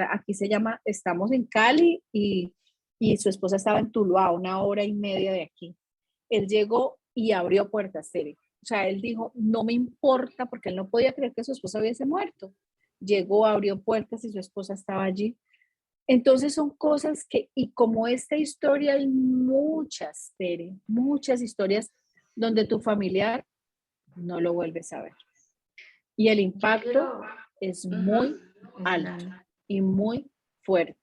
aquí se llama, estamos en Cali y su esposa estaba en Tuluá, a 1 hora y media de aquí. Él llegó y abrió puertas, Tere. O sea, él dijo, no me importa, porque él no podía creer que su esposa hubiese muerto. Llegó, abrió puertas y su esposa estaba allí. Entonces son cosas que, y como esta historia, hay muchas, Tere, muchas historias donde tu familiar no lo vuelves a ver. Y el Yo impacto quiero, es muy es alto grande. y muy fuerte.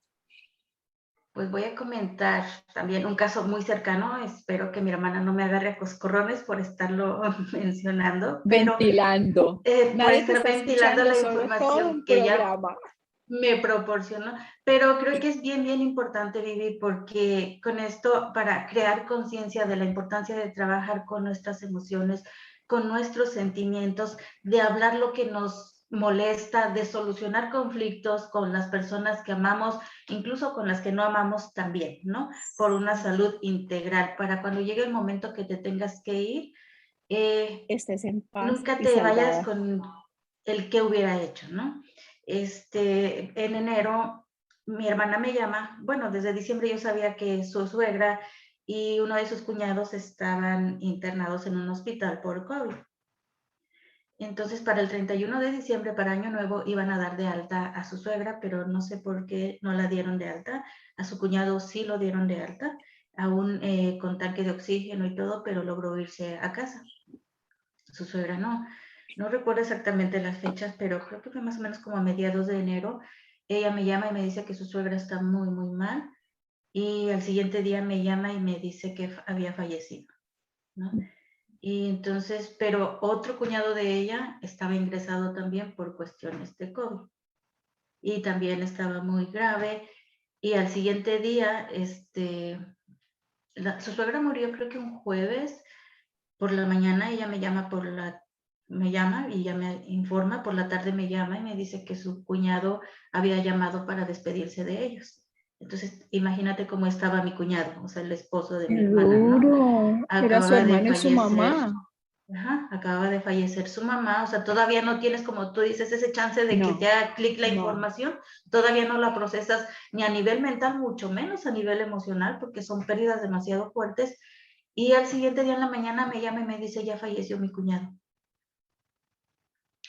Pues voy a comentar también un caso muy cercano. Espero que mi hermana no me agarre a coscorrones por estarlo mencionando, pero Ventilando. por Nadie te estar está ventilando escuchando, la solo todo información un que ella programa. me proporcionó. Pero creo que es bien, bien importante, Vivi, porque con esto, para crear conciencia de la importancia de trabajar con nuestras emociones, con nuestros sentimientos, de hablar lo que nos molesta, de solucionar conflictos con las personas que amamos, incluso con las que no amamos también, ¿no? Por una salud integral, para cuando llegue el momento que te tengas que ir, Estés en paz nunca y te vayas salvada. con el que hubiera hecho, ¿no? En enero mi hermana me llama, bueno, desde diciembre yo sabía que su suegra y uno de sus cuñados estaban internados en un hospital por COVID. Entonces, para el 31 de diciembre, para Año Nuevo, iban a dar de alta a su suegra, pero no sé por qué no la dieron de alta. A su cuñado sí lo dieron de alta, aún con tanque de oxígeno y todo, pero logró irse a casa. Su suegra no. No recuerdo exactamente las fechas, pero creo que fue más o menos como a mediados de enero. Ella me llama y me dice que su suegra está muy, muy mal. Y al siguiente día me llama y me dice que había fallecido, ¿no? Y entonces, pero otro cuñado de ella estaba ingresado también por cuestiones de COVID y también estaba muy grave. Y al siguiente día, su suegra murió creo que un jueves por la mañana. Ella me llama y ya me informa, por la tarde me llama y me dice que su cuñado había llamado para despedirse de ellos. Entonces, imagínate cómo estaba mi cuñado, o sea, el esposo de Qué mi hermana, ¿no? duro. Era su Acababa de hermano y su fallecer. mamá. Ajá, acaba de fallecer su mamá, o sea, todavía no tienes, como tú dices, ese chance de que te No, haga clic la no. información, todavía no la procesas ni a nivel mental, mucho menos a nivel emocional, porque son pérdidas demasiado fuertes. Y al siguiente día en la mañana me llama y me dice, ya falleció mi cuñado.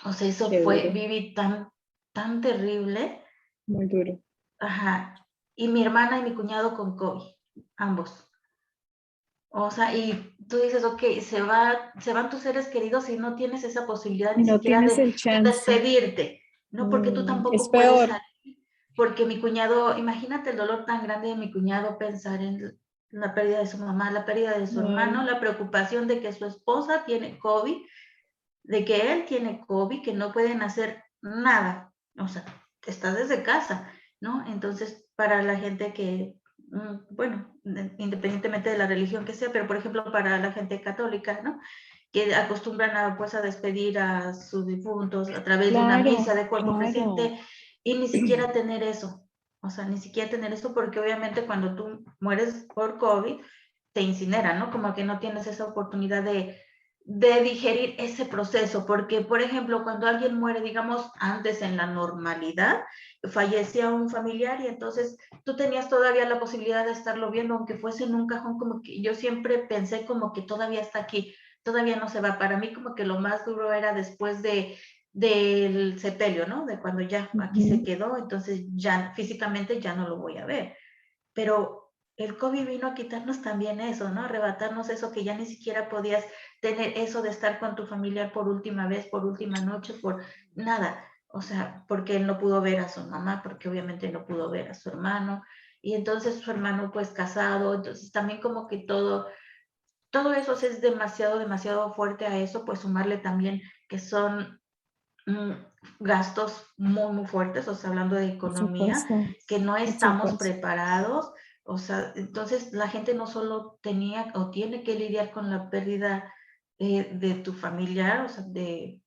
O sea, eso Qué fue, duro. viví tan, tan terrible. Muy duro. Ajá. Y mi hermana y mi cuñado con COVID, ambos. O sea, y tú dices, ok, se van tus seres queridos y no tienes esa posibilidad Y ni no siquiera tienes el de chance. despedirte, ¿no? Porque tú Es tampoco puedes peor. salir, porque mi cuñado, imagínate el dolor tan grande de mi cuñado, pensar en la pérdida de su mamá, la pérdida de su Claro. hermano, la preocupación de que su esposa tiene COVID, de que él tiene COVID, que no pueden hacer nada. O sea, estás desde casa, ¿no? Entonces, para la gente que, bueno, independientemente de la religión que sea, pero por ejemplo, para la gente católica, ¿no? Que acostumbran a, pues, a despedir a sus difuntos a través de una Claro, misa de cuerpo claro. presente y ni siquiera tener eso. O sea, ni siquiera tener eso porque obviamente cuando tú mueres por COVID, te incineran, ¿no? Como que no tienes esa oportunidad de digerir ese proceso, porque, por ejemplo, cuando alguien muere, digamos, antes en la normalidad, fallecía un familiar y entonces tú tenías todavía la posibilidad de estarlo viendo, aunque fuese en un cajón, como que yo siempre pensé como que todavía está aquí, todavía no se va. Para mí como que lo más duro era después del sepelio, ¿no? De cuando ya aquí se Ujú. quedó, entonces ya físicamente ya no lo voy a ver. Pero el COVID vino a quitarnos también eso, ¿no? Arrebatarnos eso que ya ni siquiera podías tener, eso de estar con tu familiar por última vez, por última noche, por nada. O sea, porque él no pudo ver a su mamá, porque obviamente no pudo ver a su hermano. Y entonces su hermano pues casado, entonces también como que todo eso es demasiado, demasiado fuerte a eso, pues sumarle también que son mm, gastos muy, muy fuertes, o sea, hablando de Por economía, supuesto, que no por estamos supuesto. preparados. O sea, entonces la gente no solo tenía o tiene que lidiar con la pérdida de tu familiar, o sea, de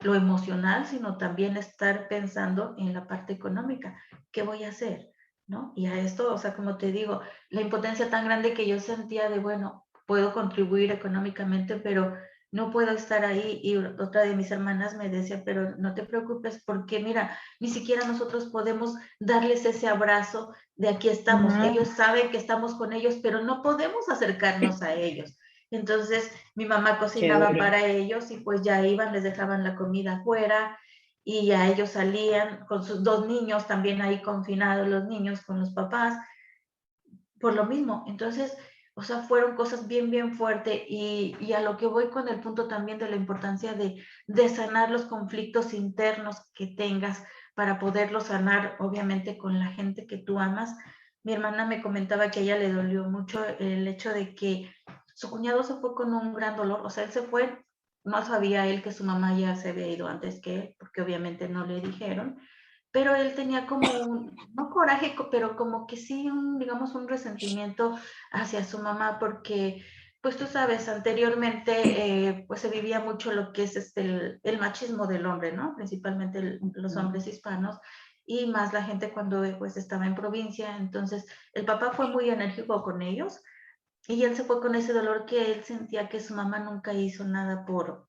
lo emocional, sino también estar pensando en la parte económica. ¿Qué voy a hacer? ¿No? Y a esto, o sea, como te digo, la impotencia tan grande que yo sentía de, bueno, puedo contribuir económicamente, pero no puedo estar ahí. Y otra de mis hermanas me decía, pero no te preocupes porque mira, ni siquiera nosotros podemos darles ese abrazo de aquí estamos. No, Ellos saben que estamos con ellos, pero no podemos acercarnos a ellos. Entonces, mi mamá qué cocinaba duro. para ellos y pues ya iban, les dejaban la comida afuera y ya ellos salían con sus dos niños, también ahí confinados los niños con los papás, por lo mismo. Entonces, o sea, fueron cosas bien, bien fuertes y a lo que voy con el punto también de la importancia de sanar los conflictos internos que tengas para poderlos sanar, obviamente, con la gente que tú amas. Mi hermana me comentaba que a ella le dolió mucho el hecho de que su cuñado se fue con un gran dolor, o sea, él se fue, no sabía él que su mamá ya se había ido antes que él, porque obviamente no le dijeron, pero él tenía como no coraje, pero como que sí, digamos, un resentimiento hacia su mamá, porque, pues tú sabes, anteriormente, pues se vivía mucho lo que es el machismo del hombre, ¿no? Principalmente los Ujú. hombres hispanos, y más la gente cuando pues estaba en provincia. Entonces, el papá fue muy enérgico con ellos, y él se fue con ese dolor que él sentía que su mamá nunca hizo nada por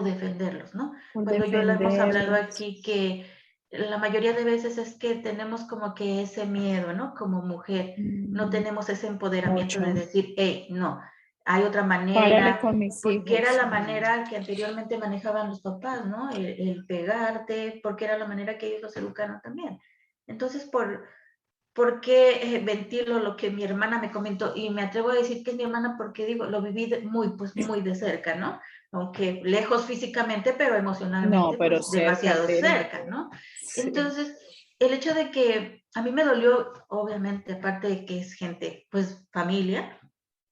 defenderlos, ¿no? Por Cuando yo le hemos hablado defenderlos. aquí que la mayoría de veces es que tenemos como que ese miedo, ¿no? Como mujer, no Mm, tenemos ese empoderamiento de mucho. decir, hey, no. hay otra Párale manera, con mis porque era hijos. la manera que anteriormente manejaban los papás, ¿no? El pegarte, porque era la manera que ellos los educaron también. Entonces, ¿por qué ventilo lo que mi hermana me comentó? Y me atrevo a decir que es mi hermana porque digo, lo viví muy de cerca, ¿no? Aunque lejos físicamente, pero No, emocionalmente, pero pues cerca, demasiado Tere. cerca, ¿no? Sí. Entonces, el hecho de que a mí me dolió, obviamente, aparte de que es gente, pues familia,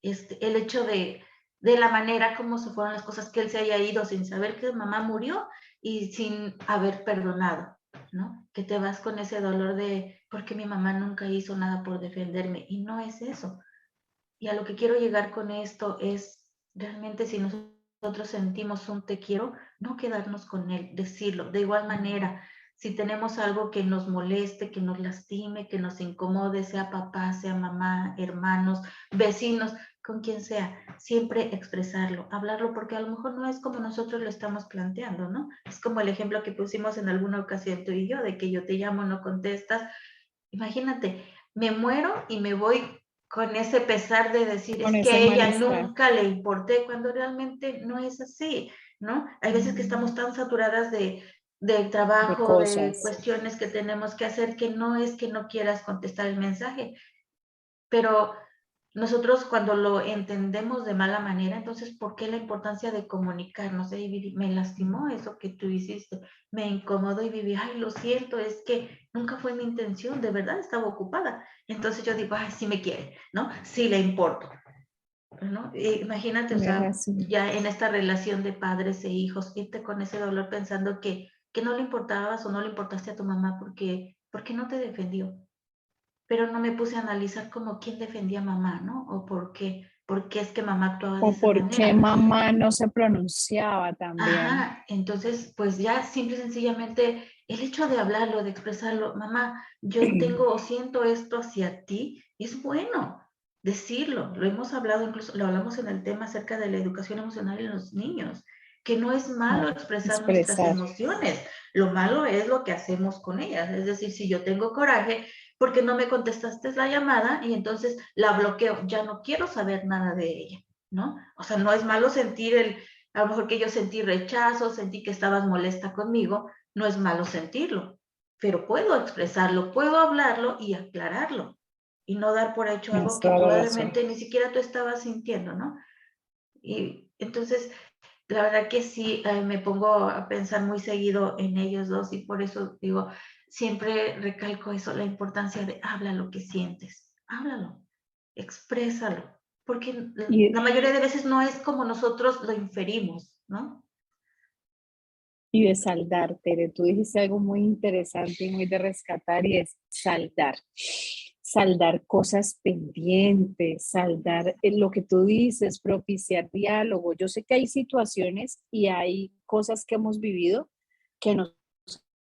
el hecho de la manera como se fueron las cosas, que él se haya ido sin saber que mamá murió y sin haber perdonado, ¿no? Que te vas con ese dolor de, porque mi mamá nunca hizo nada por defenderme, y no es eso. Y a lo que quiero llegar con esto es, realmente si nosotros sentimos un te quiero, no quedarnos con él, decirlo. De igual manera, si tenemos algo que nos moleste, que nos lastime, que nos incomode, sea papá, sea mamá, hermanos, vecinos, con quien sea, siempre expresarlo, hablarlo, porque a lo mejor no es como nosotros lo estamos planteando, ¿no? Es como el ejemplo que pusimos en alguna ocasión tú y yo, de que yo te llamo, no contestas. Imagínate, me muero y me voy con ese pesar de decir, Con es que ese a ella malestar nunca le importé, cuando realmente no es así, ¿no? Hay veces que estamos tan saturadas de de trabajo, de cosas. cuestiones que tenemos que hacer, que no es que no quieras contestar el mensaje, pero nosotros cuando lo entendemos de mala manera, entonces, ¿por qué la importancia de comunicarnos? Me lastimó eso que tú hiciste, me incomodó y viví, ay, lo siento, es que nunca fue mi intención, de verdad estaba ocupada. Entonces yo digo, ay, sí me quiere, ¿no? Sí le importo, ¿no? Imagínate, o Tienes sea, razón. ya en esta relación de padres e hijos, irte con ese dolor pensando que no le importabas o no le importaste a tu mamá porque no te defendió, pero no me puse a analizar como quién defendía a mamá, ¿no? O por qué es que mamá actuaba de O esa por qué manera. mamá no se pronunciaba también. Ajá, entonces pues ya simple y sencillamente el hecho de hablarlo, de expresarlo, mamá, yo tengo o siento esto hacia ti, es bueno decirlo. Lo hemos hablado, incluso lo hablamos en el tema acerca de la educación emocional en los niños, que no es malo No, expresar nuestras expresar. emociones, lo malo es lo que hacemos con ellas. Es decir, si yo tengo coraje porque no me contestaste la llamada y entonces la bloqueo, ya no quiero saber nada de ella, ¿no? O sea, no es malo sentir a lo mejor que yo sentí rechazo, sentí que estabas molesta conmigo, no es malo sentirlo, pero puedo expresarlo, puedo hablarlo y aclararlo y no dar por hecho algo Tienes que toda la razón. probablemente ni siquiera tú estabas sintiendo, ¿no? Y entonces, la verdad que sí, me pongo a pensar muy seguido en ellos dos y por eso digo, siempre recalco eso, la importancia de habla lo que sientes, háblalo, exprésalo, porque Y, la mayoría de veces no es como nosotros lo inferimos, ¿no? y de saldar, Tere, tú dijiste algo muy interesante y muy de rescatar y es saldar. Saldar cosas pendientes, saldar lo que tú dices, propiciar diálogo. Yo sé que hay situaciones y hay cosas que hemos vivido que nos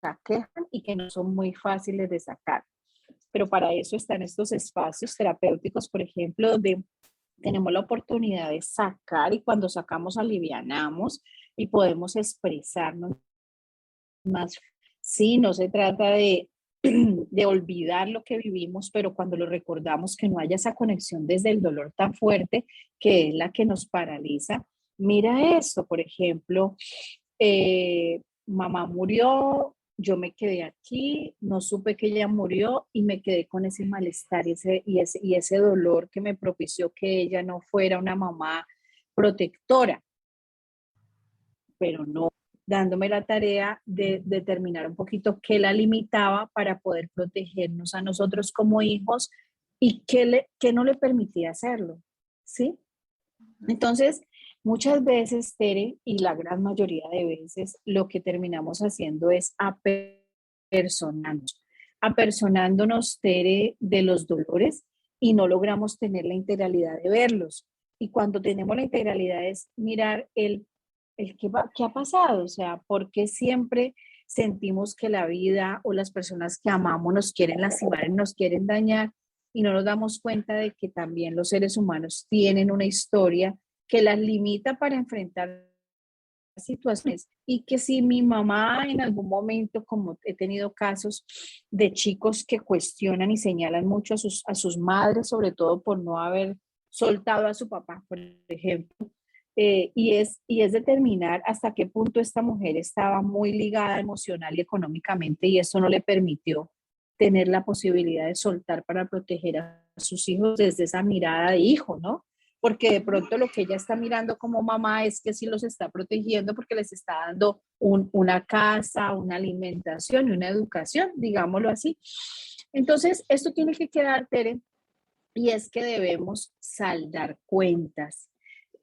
aquejan y que no son muy fáciles de sacar. Pero para eso están estos espacios terapéuticos, por ejemplo, donde tenemos la oportunidad de sacar y cuando sacamos alivianamos y podemos expresarnos más. Sí, no se trata de olvidar lo que vivimos, pero cuando lo recordamos que no haya esa conexión desde el dolor tan fuerte que es la que nos paraliza. Mira esto, por ejemplo, mamá murió, yo me quedé aquí, no supe que ella murió y me quedé con ese malestar y ese dolor que me propició que ella no fuera una mamá protectora, pero no dándome la tarea de determinar un poquito qué la limitaba para poder protegernos a nosotros como hijos y qué no le permitía hacerlo, ¿sí? Entonces, muchas veces, Tere, y la gran mayoría de veces, lo que terminamos haciendo es apersonándonos, Tere, de los dolores y no logramos tener la integralidad de verlos. Y cuando tenemos la integralidad es mirar qué ha pasado, o sea, por qué siempre sentimos que la vida o las personas que amamos nos quieren lastimar, nos quieren dañar y no nos damos cuenta de que también los seres humanos tienen una historia que las limita para enfrentar situaciones y que si mi mamá en algún momento, como he tenido casos de chicos que cuestionan y señalan mucho a sus madres, sobre todo por no haber soltado a su papá, por ejemplo. Y es determinar hasta qué punto esta mujer estaba muy ligada emocional y económicamente y eso no le permitió tener la posibilidad de soltar para proteger a sus hijos desde esa mirada de hijo, ¿no? Porque de pronto lo que ella está mirando como mamá es que sí los está protegiendo porque les está dando una casa, una alimentación y una educación, digámoslo así. Entonces, esto tiene que quedar, Tere, y es que debemos saldar cuentas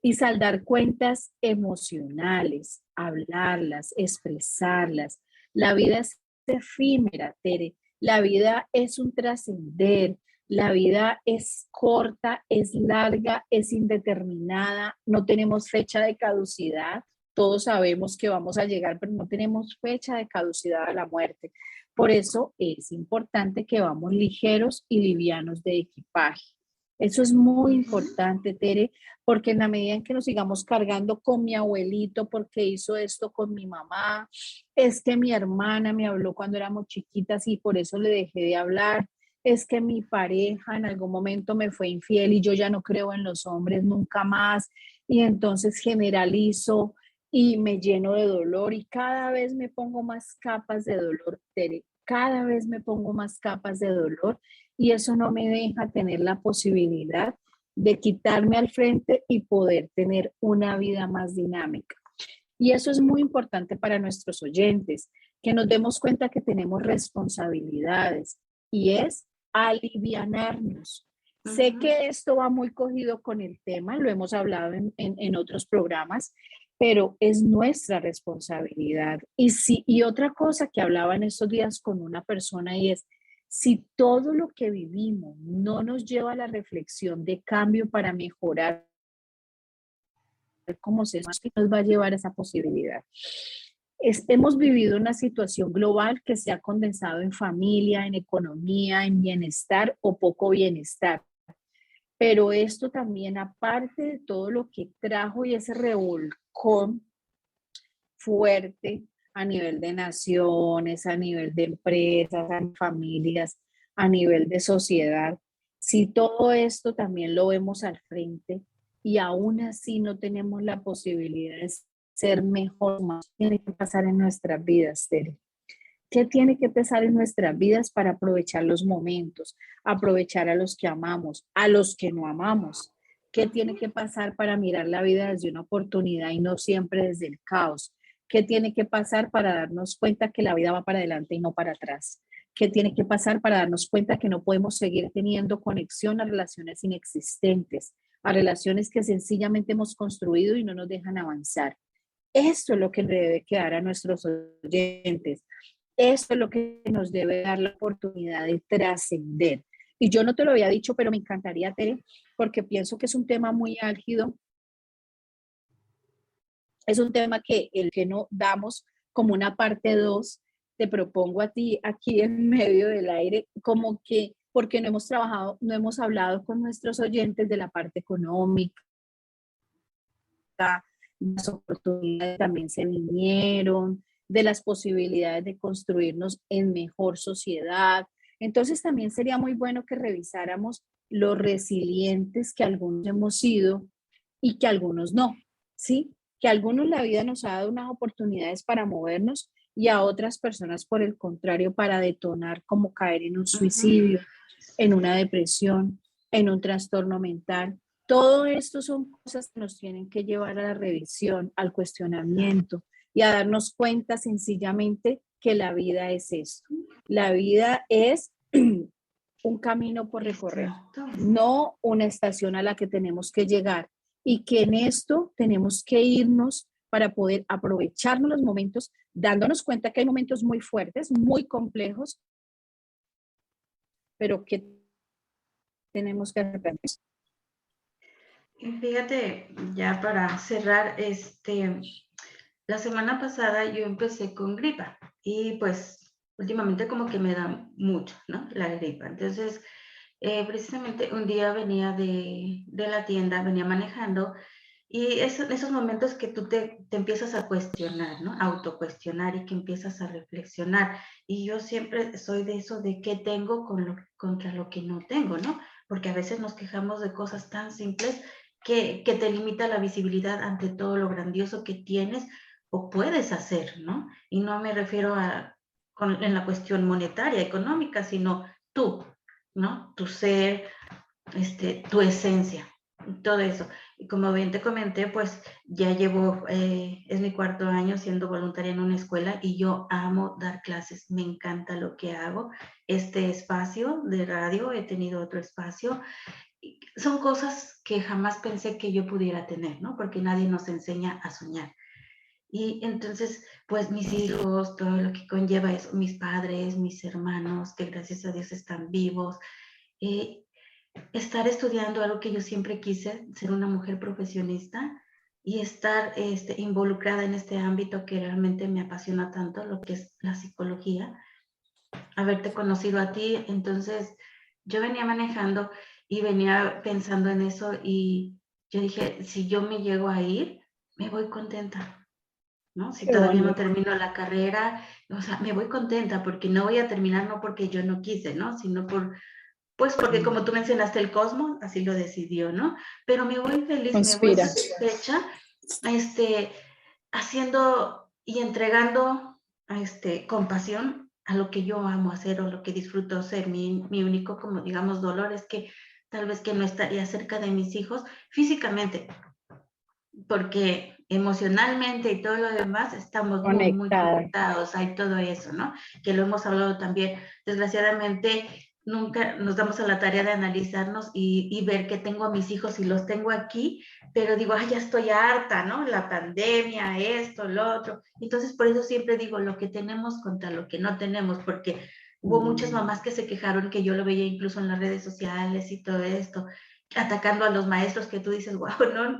y saldar cuentas emocionales, hablarlas, expresarlas. La vida es efímera, Tere. La vida es un trascender. La vida es corta, es larga, es indeterminada. No tenemos fecha de caducidad. Todos sabemos que vamos a llegar, pero no tenemos fecha de caducidad a la muerte. Por eso es importante que vamos ligeros y livianos de equipaje. Eso es muy importante, Tere, porque en la medida en que nos sigamos cargando con mi abuelito porque hizo esto con mi mamá, es que mi hermana me habló cuando éramos chiquitas y por eso le dejé de hablar, es que mi pareja en algún momento me fue infiel y yo ya no creo en los hombres nunca más y entonces generalizo y me lleno de dolor y cada vez me pongo más capas de dolor, Tere, cada vez me pongo más capas de dolor y eso no me deja tener la posibilidad de quitarme al frente y poder tener una vida más dinámica. Y eso es muy importante para nuestros oyentes, que nos demos cuenta que tenemos responsabilidades y es alivianarnos. Sé que esto va muy cogido con el tema, lo hemos hablado en otros programas, pero es nuestra responsabilidad. Y otra cosa que hablaba en estos días con una persona y es, si todo lo que vivimos no nos lleva a la reflexión de cambio para mejorar como seres humanos, ¿qué nos va a llevar a esa posibilidad? Hemos vivido una situación global que se ha condensado en familia, en economía, en bienestar o poco bienestar. Pero esto también, aparte de todo lo que trajo y ese revolcón fuerte a nivel de naciones, a nivel de empresas, a familias, a nivel de sociedad, si todo esto también lo vemos al frente y aún así no tenemos la posibilidad de ser mejor, más tiene que pasar en nuestras vidas, Tere. ¿Qué tiene que pasar en nuestras vidas para aprovechar los momentos, aprovechar a los que amamos, a los que no amamos? ¿Qué tiene que pasar para mirar la vida desde una oportunidad y no siempre desde el caos? ¿Qué tiene que pasar para darnos cuenta que la vida va para adelante y no para atrás? ¿Qué tiene que pasar para darnos cuenta que no podemos seguir teniendo conexión a relaciones inexistentes, a relaciones que sencillamente hemos construido y no nos dejan avanzar? Esto es lo que le debe quedar a nuestros oyentes. Esto es lo que nos debe dar la oportunidad de trascender. Y yo no te lo había dicho, pero me encantaría, Tere, porque pienso que es un tema muy álgido. Es un tema que el que no damos como una parte 2, te propongo a ti aquí en medio del aire, como que, porque no hemos trabajado, no hemos hablado con nuestros oyentes de la parte económica, las oportunidades también se vinieron, de las posibilidades de construirnos en mejor sociedad. Entonces también sería muy bueno que revisáramos los resilientes que algunos hemos sido y que algunos no, ¿sí? Que a algunos la vida nos ha dado unas oportunidades para movernos y a otras personas, por el contrario, para detonar, como caer en un suicidio, en una depresión, en un trastorno mental. Todo esto son cosas que nos tienen que llevar a la revisión, al cuestionamiento y a darnos cuenta sencillamente que la vida es esto. La vida es un camino por recorrer, no una estación a la que tenemos que llegar y que en esto tenemos que irnos para poder aprovecharnos los momentos, dándonos cuenta que hay momentos muy fuertes, muy complejos, pero que tenemos que hacer. Fíjate, ya para cerrar, la semana pasada yo empecé con gripa y pues últimamente como que me da mucho, ¿no? La gripa. Entonces, precisamente un día venía de la tienda, venía manejando y esos momentos que tú te empiezas a cuestionar, ¿no? Autocuestionar y que empiezas a reflexionar. Y yo siempre soy de eso de qué tengo contra lo que no tengo, ¿no? porque a veces nos quejamos de cosas tan simples que te limita la visibilidad ante todo lo grandioso que tienes o puedes hacer, ¿no? Y no me refiero en la cuestión monetaria, económica, sino tú, ¿no? Tu ser, tu esencia, todo eso. Y como bien te comenté, pues ya llevo, es mi 4.º año siendo voluntaria en una escuela y yo amo dar clases, me encanta lo que hago. Este espacio de radio, he tenido otro espacio, son cosas que jamás pensé que yo pudiera tener, ¿no? Porque nadie nos enseña a soñar. Y entonces, pues mis hijos, todo lo que conlleva eso, mis padres, mis hermanos, que gracias a Dios están vivos, eh, estar estudiando algo que yo siempre quise, ser una mujer profesionista y estar involucrada en este ámbito que realmente me apasiona tanto, lo que es la psicología, haberte conocido a ti. Entonces, yo venía manejando y venía pensando en eso y yo dije, si yo me llego a ir, me voy contenta, ¿no? Si Qué todavía no bonito. termino la carrera, o sea, me voy contenta porque no voy a terminar, no porque yo no quise, ¿no? Sino pues porque como tú mencionaste, el cosmos así lo decidió, ¿no? Pero me voy feliz, me voy Conspira. satisfecha, haciendo y entregando, compasión a lo que yo amo hacer o lo que disfruto hacer. Mi único, como digamos, dolor es que tal vez que no estaría cerca de mis hijos físicamente, porque emocionalmente y todo lo demás estamos muy, muy Conectada. conectados, hay todo eso, ¿no? Que lo hemos hablado también. Desgraciadamente, nunca nos damos a la tarea de analizarnos y ver que tengo a mis hijos y los tengo aquí, pero digo, ay, ya estoy harta, ¿no? La pandemia, esto, lo otro. Entonces, por eso siempre digo lo que tenemos contra lo que no tenemos, porque hubo muchas mamás que se quejaron, que yo lo veía incluso en las redes sociales y todo esto, atacando a los maestros, que tú dices, wow,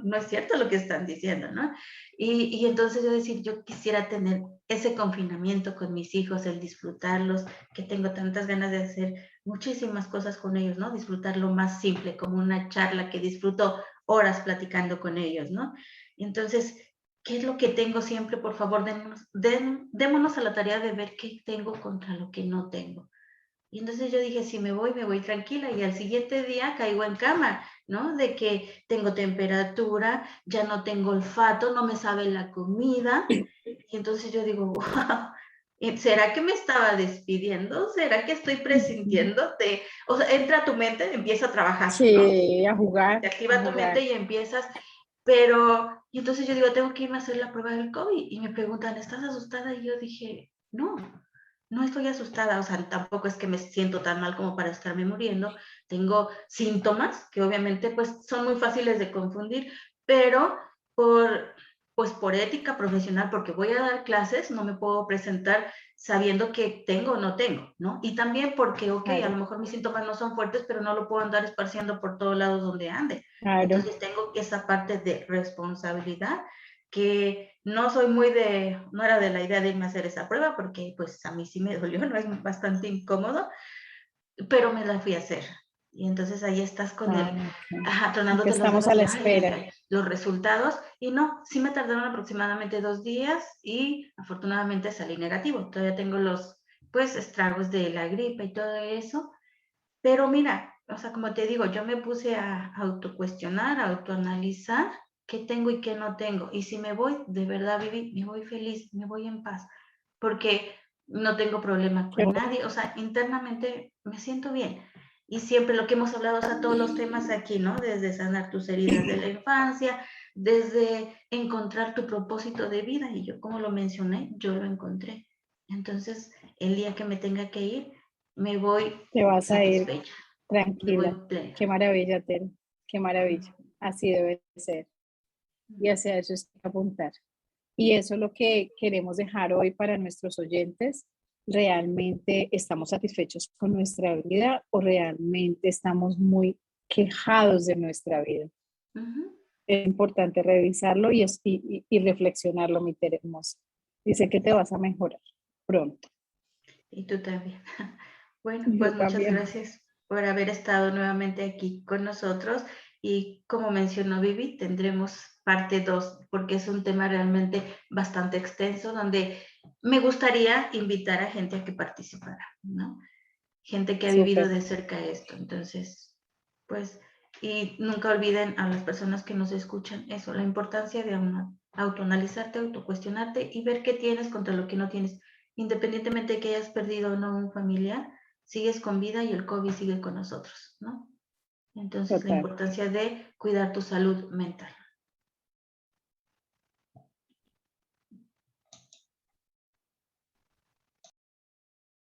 no es cierto lo que están diciendo, ¿no? Y entonces yo quisiera tener ese confinamiento con mis hijos, el disfrutarlos, que tengo tantas ganas de hacer muchísimas cosas con ellos, ¿no? Disfrutar lo más simple, como una charla que disfruto horas platicando con ellos, ¿no? Entonces, ¿qué es lo que tengo siempre? Por favor, démonos a la tarea de ver qué tengo contra lo que no tengo. Y entonces yo dije, si me voy tranquila y al siguiente día caigo en cama, ¿no? De que tengo temperatura, ya no tengo olfato, no me sabe la comida. Y entonces yo digo, wow, ¿será que me estaba despidiendo? ¿Será que estoy presintiendo? O sea, entra a tu mente, empieza a trabajar, ¿no? Sí, a Te jugar, a activa tu mente jugar. y empiezas, pero, y entonces yo digo, tengo que irme a hacer la prueba del COVID. Y me preguntan, ¿estás asustada? Y yo dije, no estoy asustada, o sea, tampoco es que me siento tan mal como para estarme muriendo. Tengo síntomas que obviamente pues son muy fáciles de confundir, pero por ética profesional, porque voy a dar clases, no me puedo presentar sabiendo que tengo o no tengo, ¿no? Y también porque, ok, a Claro, lo mejor mis síntomas no son fuertes, pero no lo puedo andar esparciendo por todos lados donde ande. claro. Entonces tengo esa parte de responsabilidad que no era de la idea de irme a hacer esa prueba porque pues a mí sí me dolió, no es bastante incómodo, pero me la fui a hacer. Y entonces ahí estás con Ah, ok. Y que tronándote los estamos dedos a de, la ay, ay, espera. ay, los resultados. Y no, sí me tardaron aproximadamente 2 días y afortunadamente salí negativo. Todavía tengo los, pues, estragos de la gripe y todo eso. Pero mira, o sea, como te digo, yo me puse a autocuestionar, a autoanalizar qué tengo y qué no tengo. Y si me voy, de verdad, Vivi, me voy feliz, me voy en paz, porque no tengo problema Qué con nadie. O sea, internamente me siento bien. Y siempre lo que hemos hablado, o sea, todos los temas aquí, ¿no? Desde sanar tus heridas de la infancia, desde encontrar tu propósito de vida. Y yo, como lo mencioné, yo lo encontré. Entonces, el día que me tenga que ir, me voy Te vas a ir satisfecha, me voy tranquila. plena. Qué maravilla, Tere. Qué maravilla. Así debe ser. Y hacia eso es que apuntar. Y eso es lo que queremos dejar hoy para nuestros oyentes. ¿Realmente estamos satisfechos con nuestra vida o realmente estamos muy quejados de nuestra vida? Ujú. Es importante revisarlo y reflexionarlo, mi Tere hermosa. Dice que te vas a mejorar pronto. Y tú también. Bueno, Yo pues muchas también. gracias por haber estado nuevamente aquí con nosotros y como mencionó Vivi, tendremos parte 2 porque es un tema realmente bastante extenso donde me gustaría invitar a gente a que participara, ¿no? Gente que ha vivido Súper. de cerca esto. Entonces, Pues, y nunca olviden a las personas que nos escuchan eso, la importancia de autoanalizarte, autocuestionarte y ver qué tienes contra lo que no tienes. Independientemente de que hayas perdido o no un familiar, sigues con vida y el COVID sigue con nosotros, ¿no? Entonces, la Total. importancia de cuidar tu salud mental.